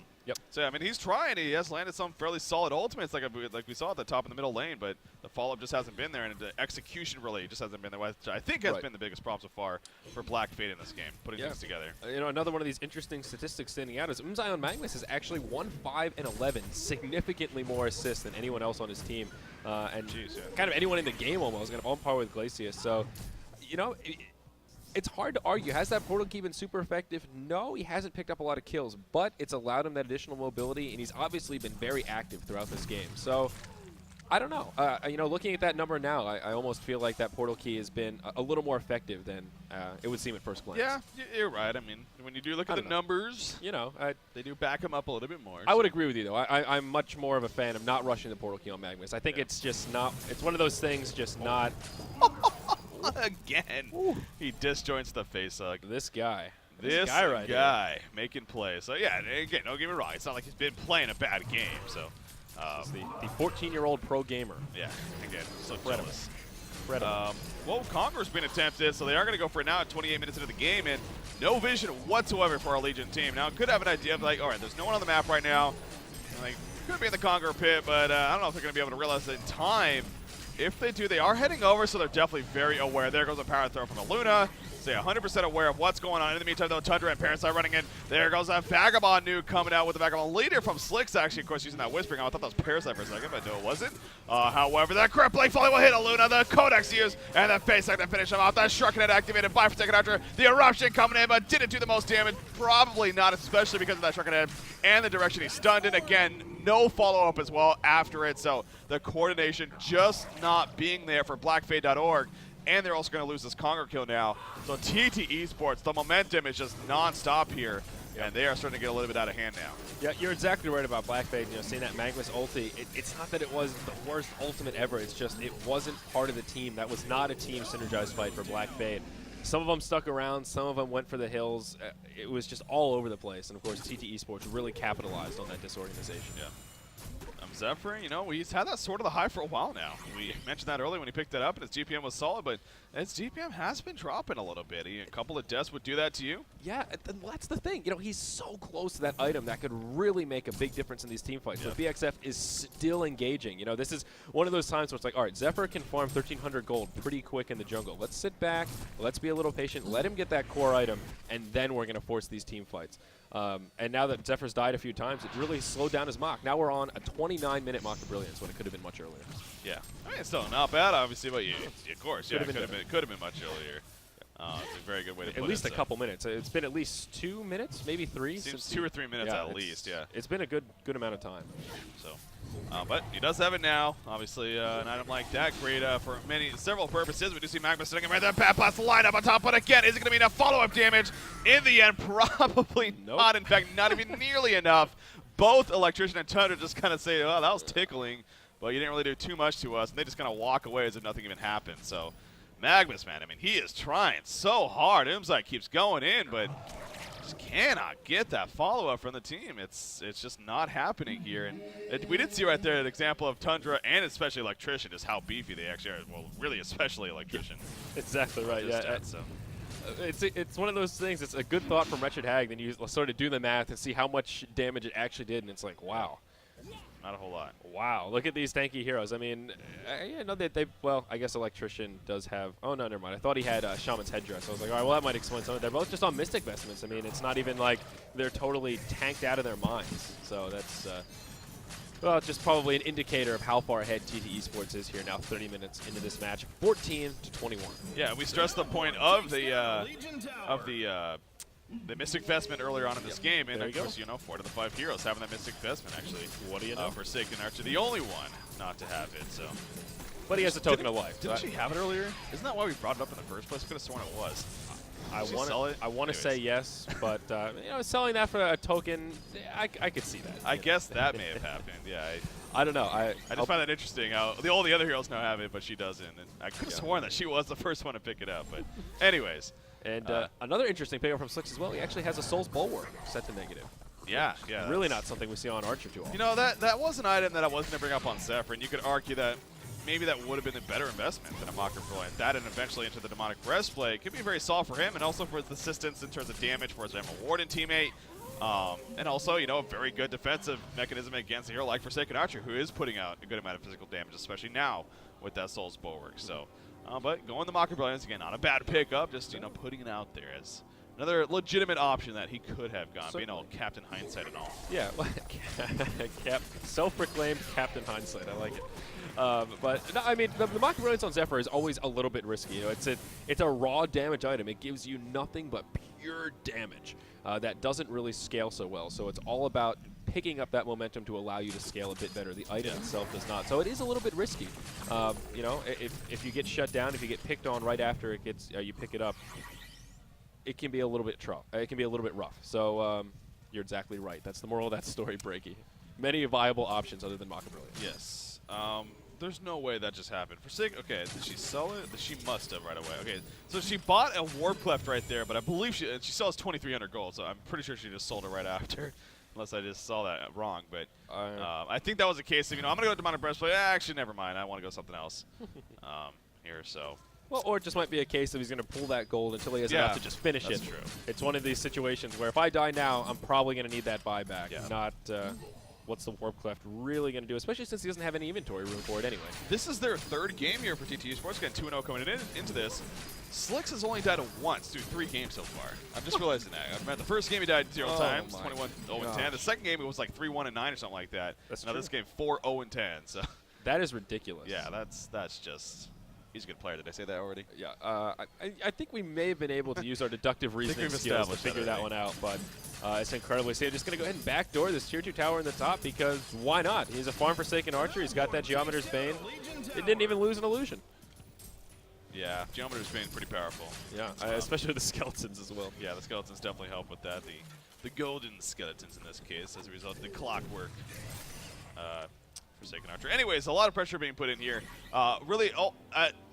yeah, I mean, he's trying. He has landed some fairly solid ultimates like we saw at the top and the middle lane, but the follow-up just hasn't been there, and the execution really just hasn't been there, which I think has been the biggest problem so far for BlackFade in this game, putting things together. You know, another one of these interesting statistics standing out is Umzion Magnus is actually 1-5-11, significantly more assists than anyone else on his team, and kind of anyone in the game almost, kind of on par with Glacius. So, you know, it's hard to argue. Has that portal key been super effective? No, he hasn't picked up a lot of kills, but it's allowed him that additional mobility, and he's obviously been very active throughout this game. So, I don't know. You know, looking at that number now, I almost feel like that portal key has been a little more effective than it would seem at first glance. Yeah, you're right. I mean, when you do look at the numbers, you know, they do back them up a little bit more. I would agree with you, though. I'm much more of a fan of not rushing the portal key on Magnus. I think it's just not – it's one of those things just not – Again. Ooh. He disjoints the face hug. This guy. This guy right here. Making plays. So, yeah, again, don't get me wrong. It's not like he's been playing a bad game, so – the 14-year-old pro gamer. Yeah, again, so incredible. Well, Conqueror's been attempted, so they are going to go for it now at 28 minutes into the game, and no vision whatsoever for our Legion team. Now, could have an idea of, like, all right, there's no one on the map right now. Like, could be in the Conqueror pit, but I don't know if they're going to be able to realize it in time. If they do, they are heading over, so they're definitely very aware. There goes a power throw from Aluna. Say 100% aware of what's going on. In the meantime, though, Tundra and Parasite running in. There goes a Vagabond nuke coming out with the Vagabond leader from Slicks, actually, of course, using that Whispering. I thought that was Parasite for a second, but no, it wasn't. However, that crippling volley will hit Aluna. The Codex used, and the face to finish him off. That Sharknet activated by Forsaken Archer. The Eruption coming in, but didn't do the most damage. Probably not, especially because of that Sharknet and the direction he stunned in. Again, no follow-up as well after it, so the coordination just not being there for blackfade.org. And they're also going to lose this Conqueror kill now. So TTE Sports, the momentum is just non-stop here, and they are starting to get a little bit out of hand now. Yeah, you're exactly right about Blackfade. You know, seeing that Magnus ulti, it's not that it was the worst ultimate ever. It's just it wasn't part of the team. That was not a team synergized fight for Blackfade. Some of them stuck around. Some of them went for the hills. It was just all over the place. And, of course, TTE Sports really capitalized on that disorganization. Yeah. Zephyr, you know, he's had that sort of the high for a while now. We mentioned that earlier when he picked it up, and his GPM was solid, but his GPM has been dropping a little bit. A couple of deaths would do that to you. Yeah, that's the thing. You know, he's so close to that item that could really make a big difference in these team fights. But BxF is still engaging. You know, this is one of those times where it's like, all right, Zephyr can farm 1,300 gold pretty quick in the jungle. Let's sit back. Let's be a little patient. Let him get that core item, and then we're going to force these team fights. And now that Zephyr's died a few times, it really slowed down his mock. Now we're on a 29-minute mock of brilliance when it could have been much earlier. Yeah, I mean, it's still not bad, obviously, but of course, yeah, it could have been much earlier. It's a very good way to put it. At least a couple minutes. It's been at least 2 minutes, maybe 3. Seems 2 or 3 minutes at least, yeah. It's been a good amount of time. So, but he does have it now. Obviously, an item like that, great for several purposes. We do see Magnus sitting right there. Pat Blast line up on top, but again, is it going to be enough follow-up damage? In the end, probably not. In fact, not even nearly enough. Both Electrician and Tundra just kind of say, oh, that was tickling, but you didn't really do too much to us, and they just kind of walk away as if nothing even happened. So, Magnus, man, I mean, he is trying so hard. Imzai keeps going in, but just cannot get that follow-up from the team. It's just not happening here. And we did see right there an example of Tundra and especially Electrician, just how beefy they actually are. Well, really, especially Electrician. Exactly right. Yeah. It's one of those things. It's a good thought from Wretched Hag. Then you sort of do the math and see how much damage it actually did, and it's like, wow. Not a whole lot. Wow, look at these tanky heroes. I mean, I know that well, I guess Electrician does have, oh no, never mind. I thought he had Shaman's Headdress. I was like, all right, well, that might explain something. They're both just on Mystic Vestments. I mean, it's not even like they're totally tanked out of their minds. So that's, well, just probably an indicator of how far ahead TTE Sports is here now, 30 minutes into this match, 14-21. Yeah, we stressed the point of the Mystic Vestment earlier on in this game, and of course, you know, 4 to the 5 heroes having that Mystic Vestment, actually. What do you know? Forsaken Archer, the only one not to have it, so. But he has a token of life. Didn't she have it earlier? Isn't that why we brought it up in the first place? I could have sworn it was. I want to say yes, but you know, selling that for a token, I could see that. I guess that may have happened. Yeah. I don't know. I just find that interesting. All the other heroes now have it, but she doesn't. And I could have sworn that she was the first one to pick it up. But anyways. And another interesting pickup from Slicks as well. He actually has a Soul's Bulwark set to negative. Yeah. Really not something we see on Archer too often. You know, that was an item that I wasn't going to bring up on Zephyr, and you could argue that maybe that would have been a better investment than a Mocker Brilliant. That and eventually into the Demonic Breastplate could be very solid for him, and also for his assistance in terms of damage for his Emma Warden teammate. And also, you know, a very good defensive mechanism against a hero like Forsaken Archer, who is putting out a good amount of physical damage, especially now with that Soul's Bulwark. So, but going the Mocker Brilliance, again, not a bad pickup, just, you know, putting it out there as another legitimate option that he could have gone, being all Captain Hindsight and all. Yeah, self-proclaimed Captain Hindsight. I like it. But no, I mean, the Mocker Brilliance on Zephyr is always a little bit risky. You know, it's a raw damage item. It gives you nothing but pure damage that doesn't really scale so well. So it's all about picking up that momentum to allow you to scale a bit better. The item itself does not. So it is a little bit risky. You know, if you get shut down, if you get picked on right after it gets you pick it up, it can be a little bit rough. So you're exactly right. That's the moral of that story, Breaky. Many viable options other than Maka Brilliance. Yes. There's no way that just happened. Okay, did she sell it? She must have right away. Okay, so she bought a Warp Cleft right there, but I believe she sells 2,300 gold, so I'm pretty sure she just sold it right after, unless I just saw that wrong. But I think that was the case of, I'm going to go to Demonic Breastplate. Actually, never mind. I want to go something else here, so. Well, or it just might be a case of he's going to pull that gold until he has enough to just finish it. That's true. It's one of these situations where if I die now, I'm probably going to need that buyback, not what's the Warp Cleft really going to do, especially since he doesn't have any inventory room for it anyway. This is their third game here for TTE Sports. Getting 2-0 coming into this. Slicks has only died once through 3 games so far. I'm just realizing that. The first game he died 0 times, 21-0-10. The second game it was like 3-1-9 or something like that. That's now true. This game 4-0-10. So that is ridiculous. Yeah, that's just. He's a good player. Did I say that already? Yeah. I think we may have been able to use our deductive reasoning skills to figure that one out, but it's incredibly safe. Just going to go ahead and backdoor this Tier 2 tower in the top because why not? He's a farm-forsaken archer. He's got that Geometer's Bane. It didn't even lose an illusion. Yeah, Geometer's Bane pretty powerful. Yeah, especially with the skeletons as well. Yeah, the skeletons definitely help with that. The golden skeletons in this case as a result of the clockwork. Forsaken Archer. Anyways, a lot of pressure being put in here. Really,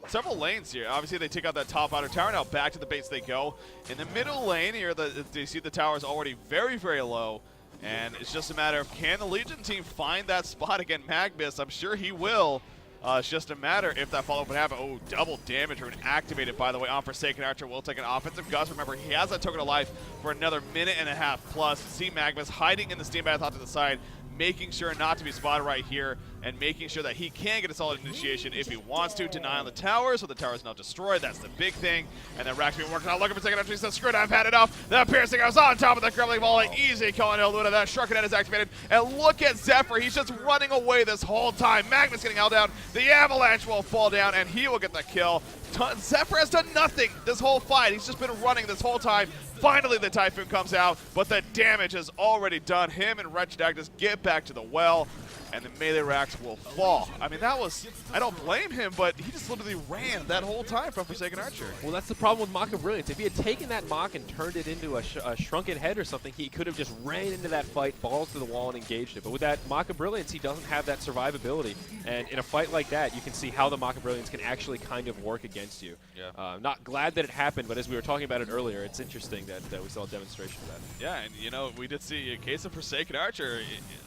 several lanes here. Obviously, they take out that top outer tower. Now back to the base they go. In the middle lane here, you see the tower is already very, very low. And it's just a matter of can the Legion team find that spot against Magnus? I'm sure he will. It's just a matter if that follow-up would happen. Oh, double damage rune activated, by the way, on Forsaken Archer. Will take an offensive gust. Remember, he has that token of life for another minute and a half plus. See Magnus hiding in the steam bath off to the side, making sure not to be spotted right here, and making sure that he can get a solid initiation if he wants to. Deny on the tower, so the tower is now destroyed. That's the big thing. And then Rack's been working out, looking for second after he says, screw it, I've had enough. The piercing goes on top of the crumbling ball. Easy killing Luna. That Shrunken is activated. And look at Zephyr. He's just running away this whole time. Magnus getting held down. The Avalanche will fall down, and he will get the kill. Zephyr has done nothing this whole fight. He's just been running this whole time. Finally, the Typhoon comes out, but the damage is already done. Him and Wretched Agnes get back to the well, and the melee racks will fall. I mean, that was, I don't blame him, but he just literally ran that whole time from Forsaken Archer. Well, that's the problem with Maka Brilliance. If he had taken that Mach and turned it into a shrunken head or something, he could have just ran into that fight, balls to the wall, and engaged it. But with that Maka Brilliance, he doesn't have that survivability. And in a fight like that, you can see how the Maka Brilliance can actually kind of work against you. Yeah. Not glad that it happened, but as we were talking about it earlier, it's interesting that we saw a demonstration of that. Yeah, and we did see a case of Forsaken Archer.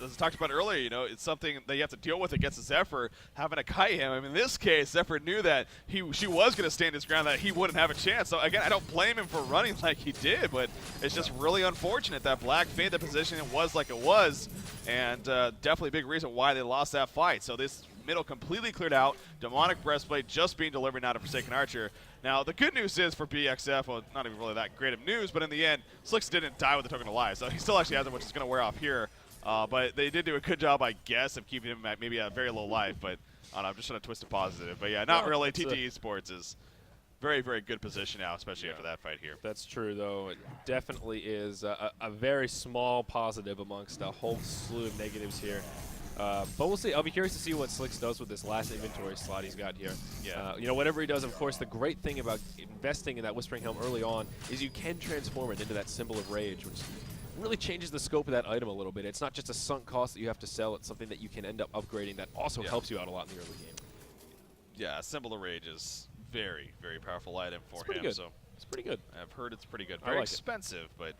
As I talked about earlier, it's something that you have to deal with against Zephyr, having to kite him. I mean, in this case, Zephyr knew that she was going to stand his ground, that he wouldn't have a chance. So again, I don't blame him for running like he did, but it's just really unfortunate that Black faded the position and was like it was, and definitely a big reason why they lost that fight. So this middle completely cleared out. Demonic Breastplate just being delivered now to Forsaken Archer. Now, the good news is for BxF, well, not even really that great of news, but in the end, Slicks didn't die with the token of life, so he still actually has it, which is going to wear off here. But they did do a good job, I guess, of keeping him at maybe a very low life, but I don't know, I'm just trying to twist it positive. But yeah, not really. TTE Sports is very, very good position now, especially after that fight here. That's true, though. It definitely is a very small positive amongst a whole slew of negatives here. But we'll see. I'll be curious to see what Slicks does with this last inventory slot he's got here. Yeah. Whatever he does, of course, the great thing about investing in that Whispering Helm early on is you can transform it into that Symbol of Rage, which really changes the scope of that item a little bit. It's not just a sunk cost that you have to sell. It's something that you can end up upgrading that also helps you out a lot in the early game. Yeah, Symbol of Rage is very, very powerful item for him. Good. So it's pretty good. I've heard it's pretty good. Very expensive, but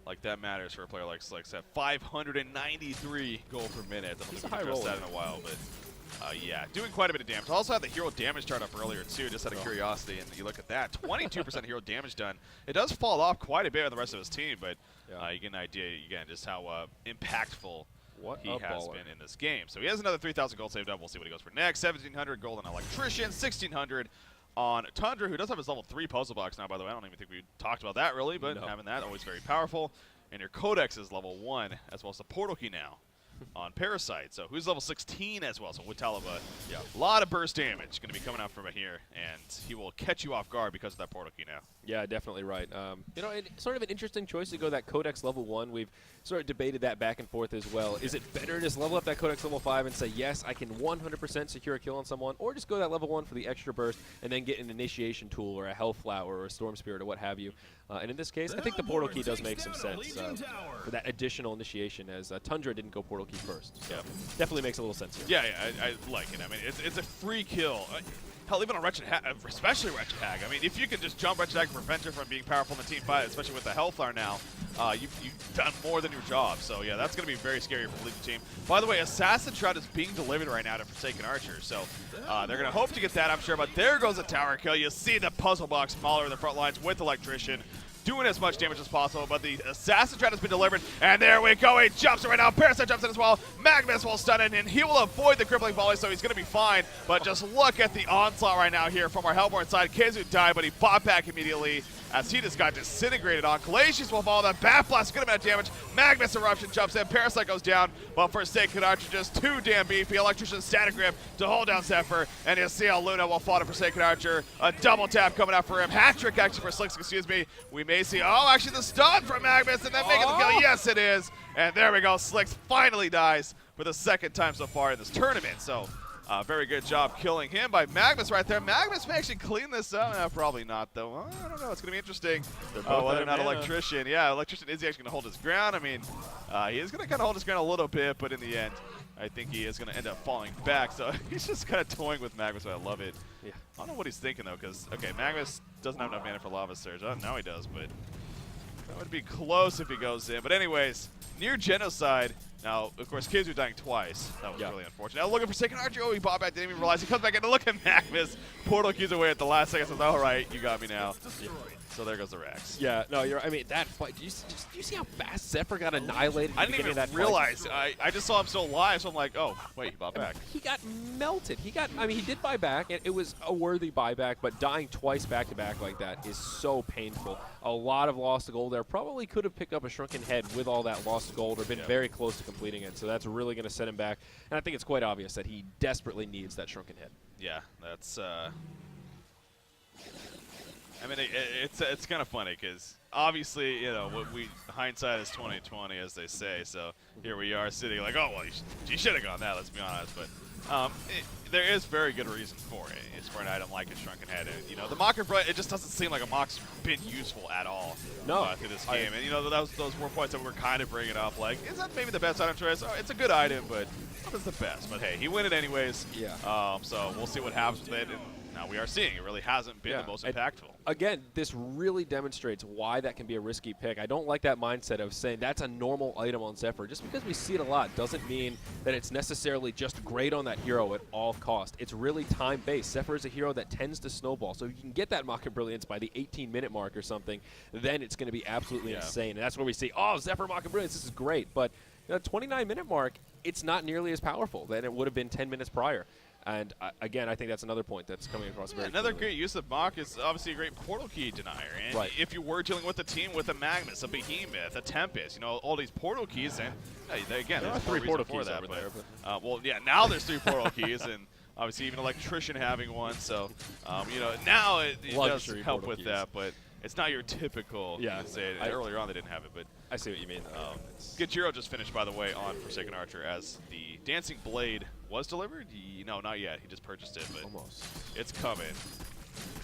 like that matters for a player like Slicks at 593 gold per minute. I don't think we've addressed that in a while, but yeah, doing quite a bit of damage. I also had the hero damage chart up earlier too, just out of curiosity, and you look at that, 22% hero damage done. It does fall off quite a bit on the rest of his team, but you get an idea again just how impactful he has been in this game. So he has another 3,000 gold saved up. We'll see what he goes for next. 1,700 gold on Electrician, 1,600 on Tundra, who does have his level 3 puzzle box now, by the way. I don't even think we talked about that really, but having that, always very powerful. And your Codex is level 1, as well as the Portal Key now. on Parasite. So who's level 16 as well. So Witalova, a lot of burst damage going to be coming out from here, and he will catch you off guard because of that portal key now. Yeah, definitely right. You know, sort of an interesting choice to go that Codex level 1. We've sort of debated that back and forth as well. Is it better to just level up that Codex level 5 and say, yes, I can 100% secure a kill on someone, or just go that level 1 for the extra burst and then get an initiation tool or a health flower or a storm spirit or what have you? And in this case, I think the portal key does make some sense for that additional initiation, as Tundra didn't go portal key first. So definitely makes a little sense here. Yeah, I like it. I mean, it's a free kill. Hell, even on Wretched Hag, especially Wretched Hag. I mean, if you can just jump Wretched Hag and prevent her from being powerful in the team fight, especially with the Hellflower now, you've done more than your job. So, yeah, that's going to be very scary for the Legion team. By the way, Assassin Shroud is being delivered right now to Forsaken Archer. So, they're going to hope to get that, I'm sure. But there goes a tower kill. You see the puzzle box smaller in the front lines with Electrician, doing as much damage as possible, but the Assassin Shroud has been delivered, and there we go, he jumps right now, Parasite jumps in as well, Magnus will stun it, and he will avoid the crippling volley, so he's going to be fine, but just look at the onslaught right now here from our Hellborn side. Kezu died, but he fought back immediately, as he just got disintegrated on. Glacius will fall, the Bat Blast, good amount of damage, Magnus Eruption jumps in, Parasite goes down, but Forsaken Archer just too damn beefy, Electrician Static Grip to hold down Zephyr, and you see how Luna will fall to Forsaken Archer, a double tap coming out for him, hat trick actually for Slicks, excuse me, we may see, actually the stun from Magnus, and then making the kill, yes it is, and there we go, Slicks finally dies for the second time so far in this tournament, so very good job killing him by Magnus right there. Magnus may actually clean this up. Probably not, though. I don't know. It's going to be interesting whether or not Electrician. Yeah, Electrician is he actually going to hold his ground? I mean, he is going to kind of hold his ground a little bit, but in the end, I think he is going to end up falling back. So he's just kind of toying with Magnus. I love it. Yeah. I don't know what he's thinking, though, because, okay, Magnus doesn't have enough mana for Lava Surge. Now he does, but that would be close if he goes in. But anyways, near Genocide. Now, of course, Kezu dying twice. That was really unfortunate. Now looking for Forsaken Archer. He bought back, didn't even realize. He comes back in to look at Magnus. Portal keys away at the last second. Says, all right, you got me now. Yeah. So there goes the Rex. Yeah, no, I mean, that fight, do you see how fast Zephyr got annihilated? I didn't even realize. I just saw him still alive, so I'm like, oh, wait, he bought back. He got melted. I mean, he did buy back, and it was a worthy buyback, but dying twice back-to-back like that is so painful. A lot of lost gold there. Probably could have picked up a Shrunken Head with all that lost gold or been very close to completing it, so that's really going to set him back. And I think it's quite obvious that he desperately needs that Shrunken Head. Yeah, that's I mean, it's kind of funny because obviously, you know, hindsight is 20/20, as they say. So here we are sitting like, oh well, you should have gone that. Let's be honest, but there is very good reason for it. It's for an item like a Shrunken Head, and you know, the Mocker, it just doesn't seem like a Mock's been useful at all through this game. And you know, those were points that we were kind of bringing up. Like, is that maybe the best item choice? Oh, it's a good item, but not as the best. But hey, he win it anyways. Yeah. So we'll see what happens with it. And now we are seeing it really hasn't been the most impactful. Again, this really demonstrates why that can be a risky pick. I don't like that mindset of saying that's a normal item on Zephyr. Just because we see it a lot doesn't mean that it's necessarily just great on that hero at all cost. It's really time-based. Zephyr is a hero that tends to snowball. So if you can get that Mock and Brilliance by the 18-minute mark or something, then it's going to be absolutely insane. And that's where we see, oh, Zephyr Mock and Brilliance, this is great. But you know, 29-minute mark, it's not nearly as powerful than it would have been 10 minutes prior. And again, I think that's another point that's coming across very Another clearly. great use of Mock is obviously a great portal key denier. And if you were dealing with a team with a Magnus, a Behemoth, a Tempest, you know, all these portal keys, and again, there's 3 portal keys over there. Well, yeah, now there's 3 portal keys, and obviously even Electrician having one. So, you know, now it does help with that, but it's not your typical. Earlier on they didn't have it, but I see what you mean. Gajiro just finished, by the way, on Forsaken Archer as the Dancing Blade was delivered. No, not yet. He just purchased it, but it's coming.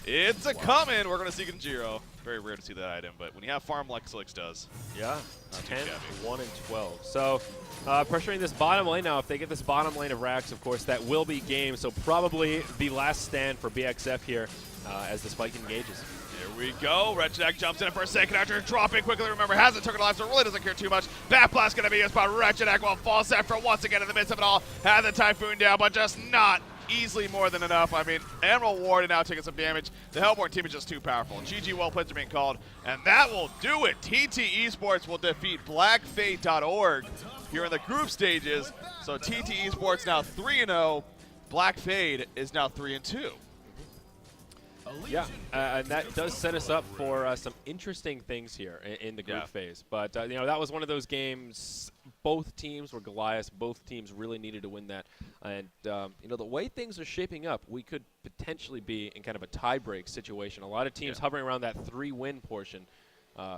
It's coming. We're gonna see Gajiro. Very rare to see that item, but when you have farm like Slicks does, 10, 1, and 12. So pressuring this bottom lane now. If they get this bottom lane of racks, of course, that will be game. So probably the last stand for BxF here as the spike engages. Here we go. Wretched Hag jumps in for a second after dropping quickly. Remember, hasn't took it alive, so really doesn't care too much. Bat Blast going to be used by Wretched Hag while falls Zephyr once again in the midst of it all. Had the Typhoon down, but just not easily more than enough. I mean, Emerald Ward now taking some damage. The Hellborn team is just too powerful. GG well plays are being called, and that will do it. TTE Sports will defeat BlackFade.org here in the group stages. So TTE Sports now 3-0. Black Fade is now 3-2. Yeah, and that does set us up for some interesting things here in the group phase. But, you know, that was one of those games both teams were Goliaths. Both teams really needed to win that. And, the way things are shaping up, we could potentially be in kind of a tie-break situation. A lot of teams hovering around that 3-win portion.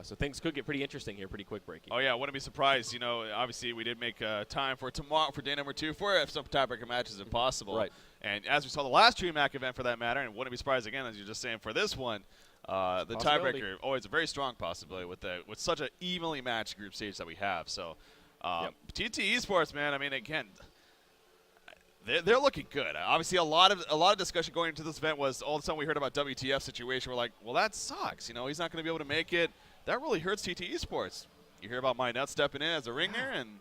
So things could get pretty interesting here, pretty quick breaking. Oh, yeah, I wouldn't be surprised. Obviously we did make time for tomorrow for day number 2 for if some tiebreaker matches if possible. Right. And as we saw the last DreamHack event for that matter, and wouldn't be surprised again, as you're just saying, for this one, the tiebreaker, always a very strong possibility with such an evenly matched group stage that we have. So TTE Sports, man, I mean, again, they're looking good. Obviously, a lot of discussion going into this event was all of a sudden we heard about WTF situation. We're like, well, that sucks. He's not going to be able to make it. That really hurts TTE Sports. You hear about my nuts stepping in as a ringer, and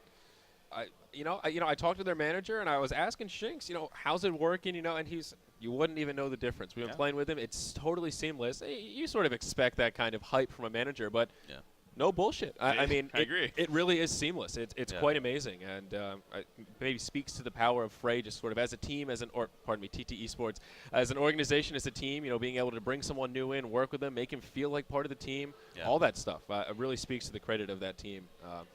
I talked to their manager and I was asking Shinks, how's it working, and you wouldn't even know the difference. We've been playing with him. It's totally seamless. You sort of expect that kind of hype from a manager, but no bullshit. I mean, I agree. It really is seamless. It's quite amazing, and maybe speaks to the power of Frey, just sort of as a team, TTE Sports, as an organization, as a team. Being able to bring someone new in, work with them, make him feel like part of the team, all that stuff. It really speaks to the credit of that team.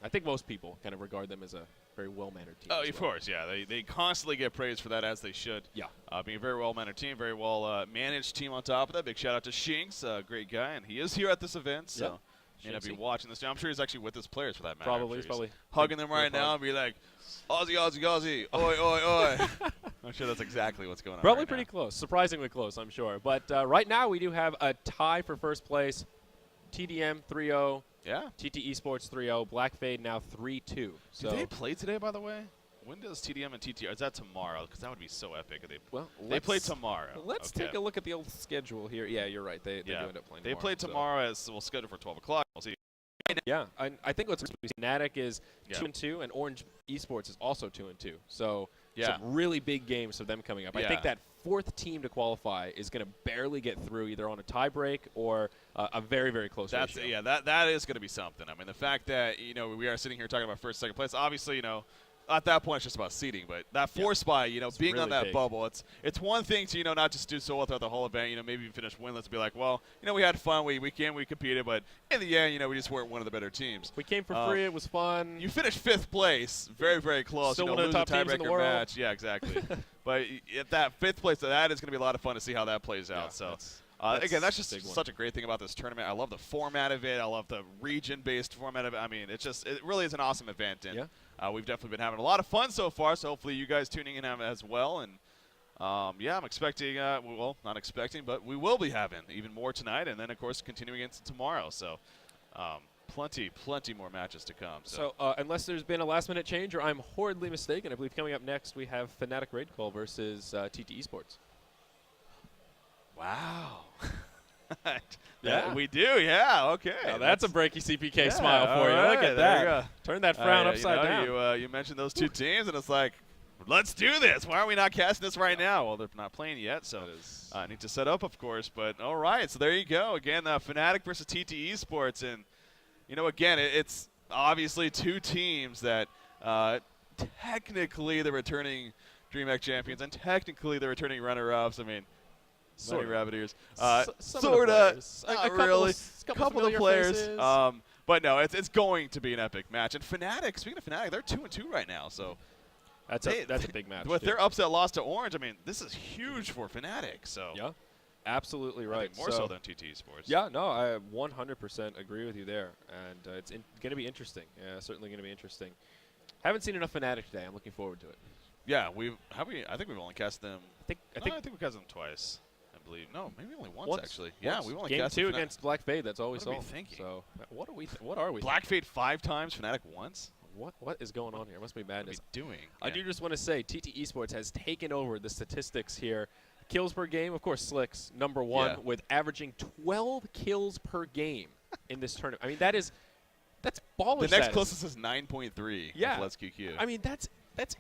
I think most people kind of regard them as a very well-mannered team. Oh, of course, yeah. They constantly get praise for that, as they should. Yeah. Being a very well-mannered team, very well-managed team on top of that. Big shout-out to Shinks, great guy, and he is here at this event, so may not be watching this. I'm sure he's actually with his players for that matter. Probably. He's probably hugging them right now and be like, Aussie, Aussie, Aussie, oi, oi, oi. I'm sure that's exactly what's going on. Probably right pretty now. close, surprisingly close, I'm sure. But right now we do have a tie for first place. TDM 3-0. Yeah. TTE Sports 3-0. Black Fade now 3-2. So do they play today, by the way? When does TDM and TTR? Is that tomorrow? Because that would be so epic. They play tomorrow. Let's take a look at the old schedule here. Yeah, you're right. They do end up playing tomorrow. They play tomorrow, as we'll schedule for 12 o'clock. We'll see. Yeah, I think what's Fnatic is 2-2, and Orange Esports is also 2-2. So some really big games for them coming up. I think that fourth team to qualify is going to barely get through, either on a tie break or a very, very close ratio. Yeah, that is going to be something. I mean, the fact that we are sitting here talking about first, second place. Obviously, at that point, it's just about seeding. But that fourth spot, being really on that big. bubble, it's one thing to, not just do so well throughout the whole event. Maybe even finish winless and be like, well, we had fun. We competed. But in the end, we just weren't one of the better teams. We came for free. It was fun. You finished 5th place. Very, very close. Still one of the top teams in the world. Match. Yeah, exactly. But at that 5th place, that is going to be a lot of fun to see how that plays out. So. Again, that's just such a great thing about this tournament. I love the format of it. I love the region-based format of it. I mean, it really is an awesome event. And we've definitely been having a lot of fun so far, so hopefully you guys tuning in have as well. And, I'm expecting, not expecting, but we will be having even more tonight and then, of course, continuing into tomorrow. So plenty more matches to come. So unless there's been a last-minute change or I'm horridly mistaken, I believe coming up next we have Fnatic Raid Call versus TTE Sports. Wow. Yeah, we do. Yeah. Okay. Now that's a breaky CPK smile for you. Right, look at that. Turn that frown upside down. You mentioned those two teams, and it's like, let's do this. Why are we not casting this right now? Well, they're not playing yet, so I need to set up, of course. But all right, so there you go. Again, Fnatic versus TTE Sports, and again, it's obviously two teams that technically the returning DreamHack champions and technically the returning runner-ups. I mean. Sort of Rabbiteers. Sort of. Not really. A couple of players. But no, it's going to be an epic match. And Fnatic, speaking of Fnatic, they're 2-2 right now. So that's a big match. With their upset loss to Orange, I mean, this is huge for Fnatic. So yeah, absolutely right. More so than TTE Sports. Yeah, no, I 100% agree with you there. And it's going to be interesting. Yeah, certainly going to be interesting. Haven't seen enough Fnatic today. I'm looking forward to it. Yeah, I think we've only cast them. I think we cast them twice. No, maybe only once actually. Yeah, we only Game 2 against Black Fade. That's all we saw. What are we thinking? So what are we? Black Fade 5 times, Fnatic once. What is going on here? It must be madness. What are we doing? I do just want to say TTE Sports has taken over the statistics here. Kills per game, of course, Slicks #1 with averaging 12 kills per game in this tournament. I mean, that's baller. The next closest is 9.3. Yeah, Let's QQ. I mean, that's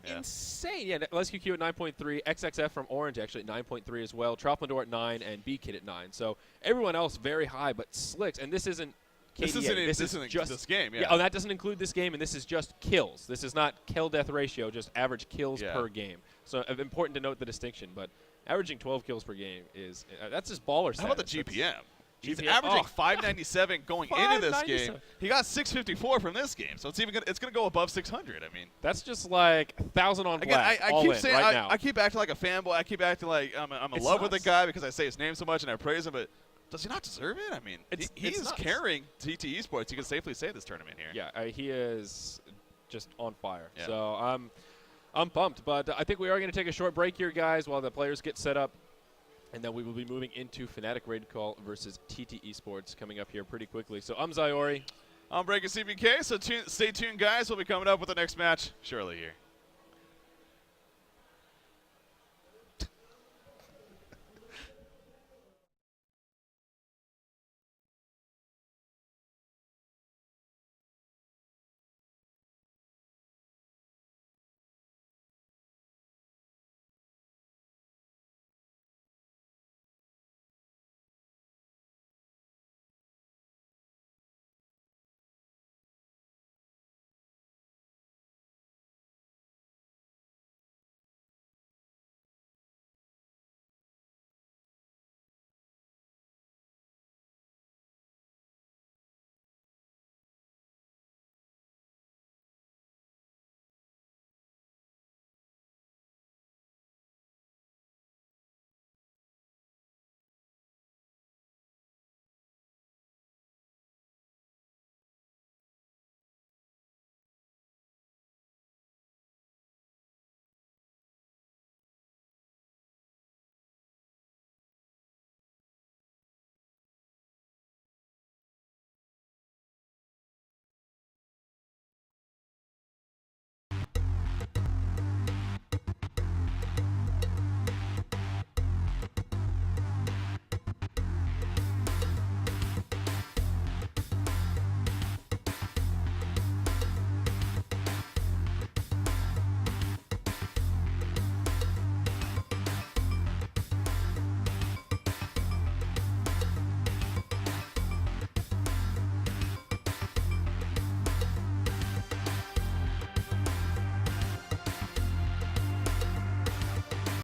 insane. Yeah, Let's QQ at 9.3, XXF from Orange actually at 9.3 as well, Troplandor at 9, and B-Kid at 9. So everyone else very high, but Slicks, and this isn't KDA. This isn't just this game. Yeah. Oh, that doesn't include this game, and this is just kills. This is not kill-death ratio, just average kills per game. So important to note the distinction, but averaging 12 kills per game that's just baller status. How about the GPM? He's GPF averaging 597 going into this game. 597. He got 654 from this game, so it's gonna go above 600. I mean, that's just like 1,000 on again, black. I all keep in saying right now. I keep acting like a fanboy. I keep acting like I'm in love with the guy because I say his name so much and I praise him. But does he not deserve it? I mean, he is carrying TTE Sports. You can safely say this tournament here. Yeah, he is just on fire. Yeah. So I'm pumped. But I think we are going to take a short break here, guys, while the players get set up. And then we will be moving into Fnatic Raid Call versus TTE Sports coming up here pretty quickly. So I'm Zyori. I'm Breaking CBK, so stay tuned, guys. We'll be coming up with the next match shortly here.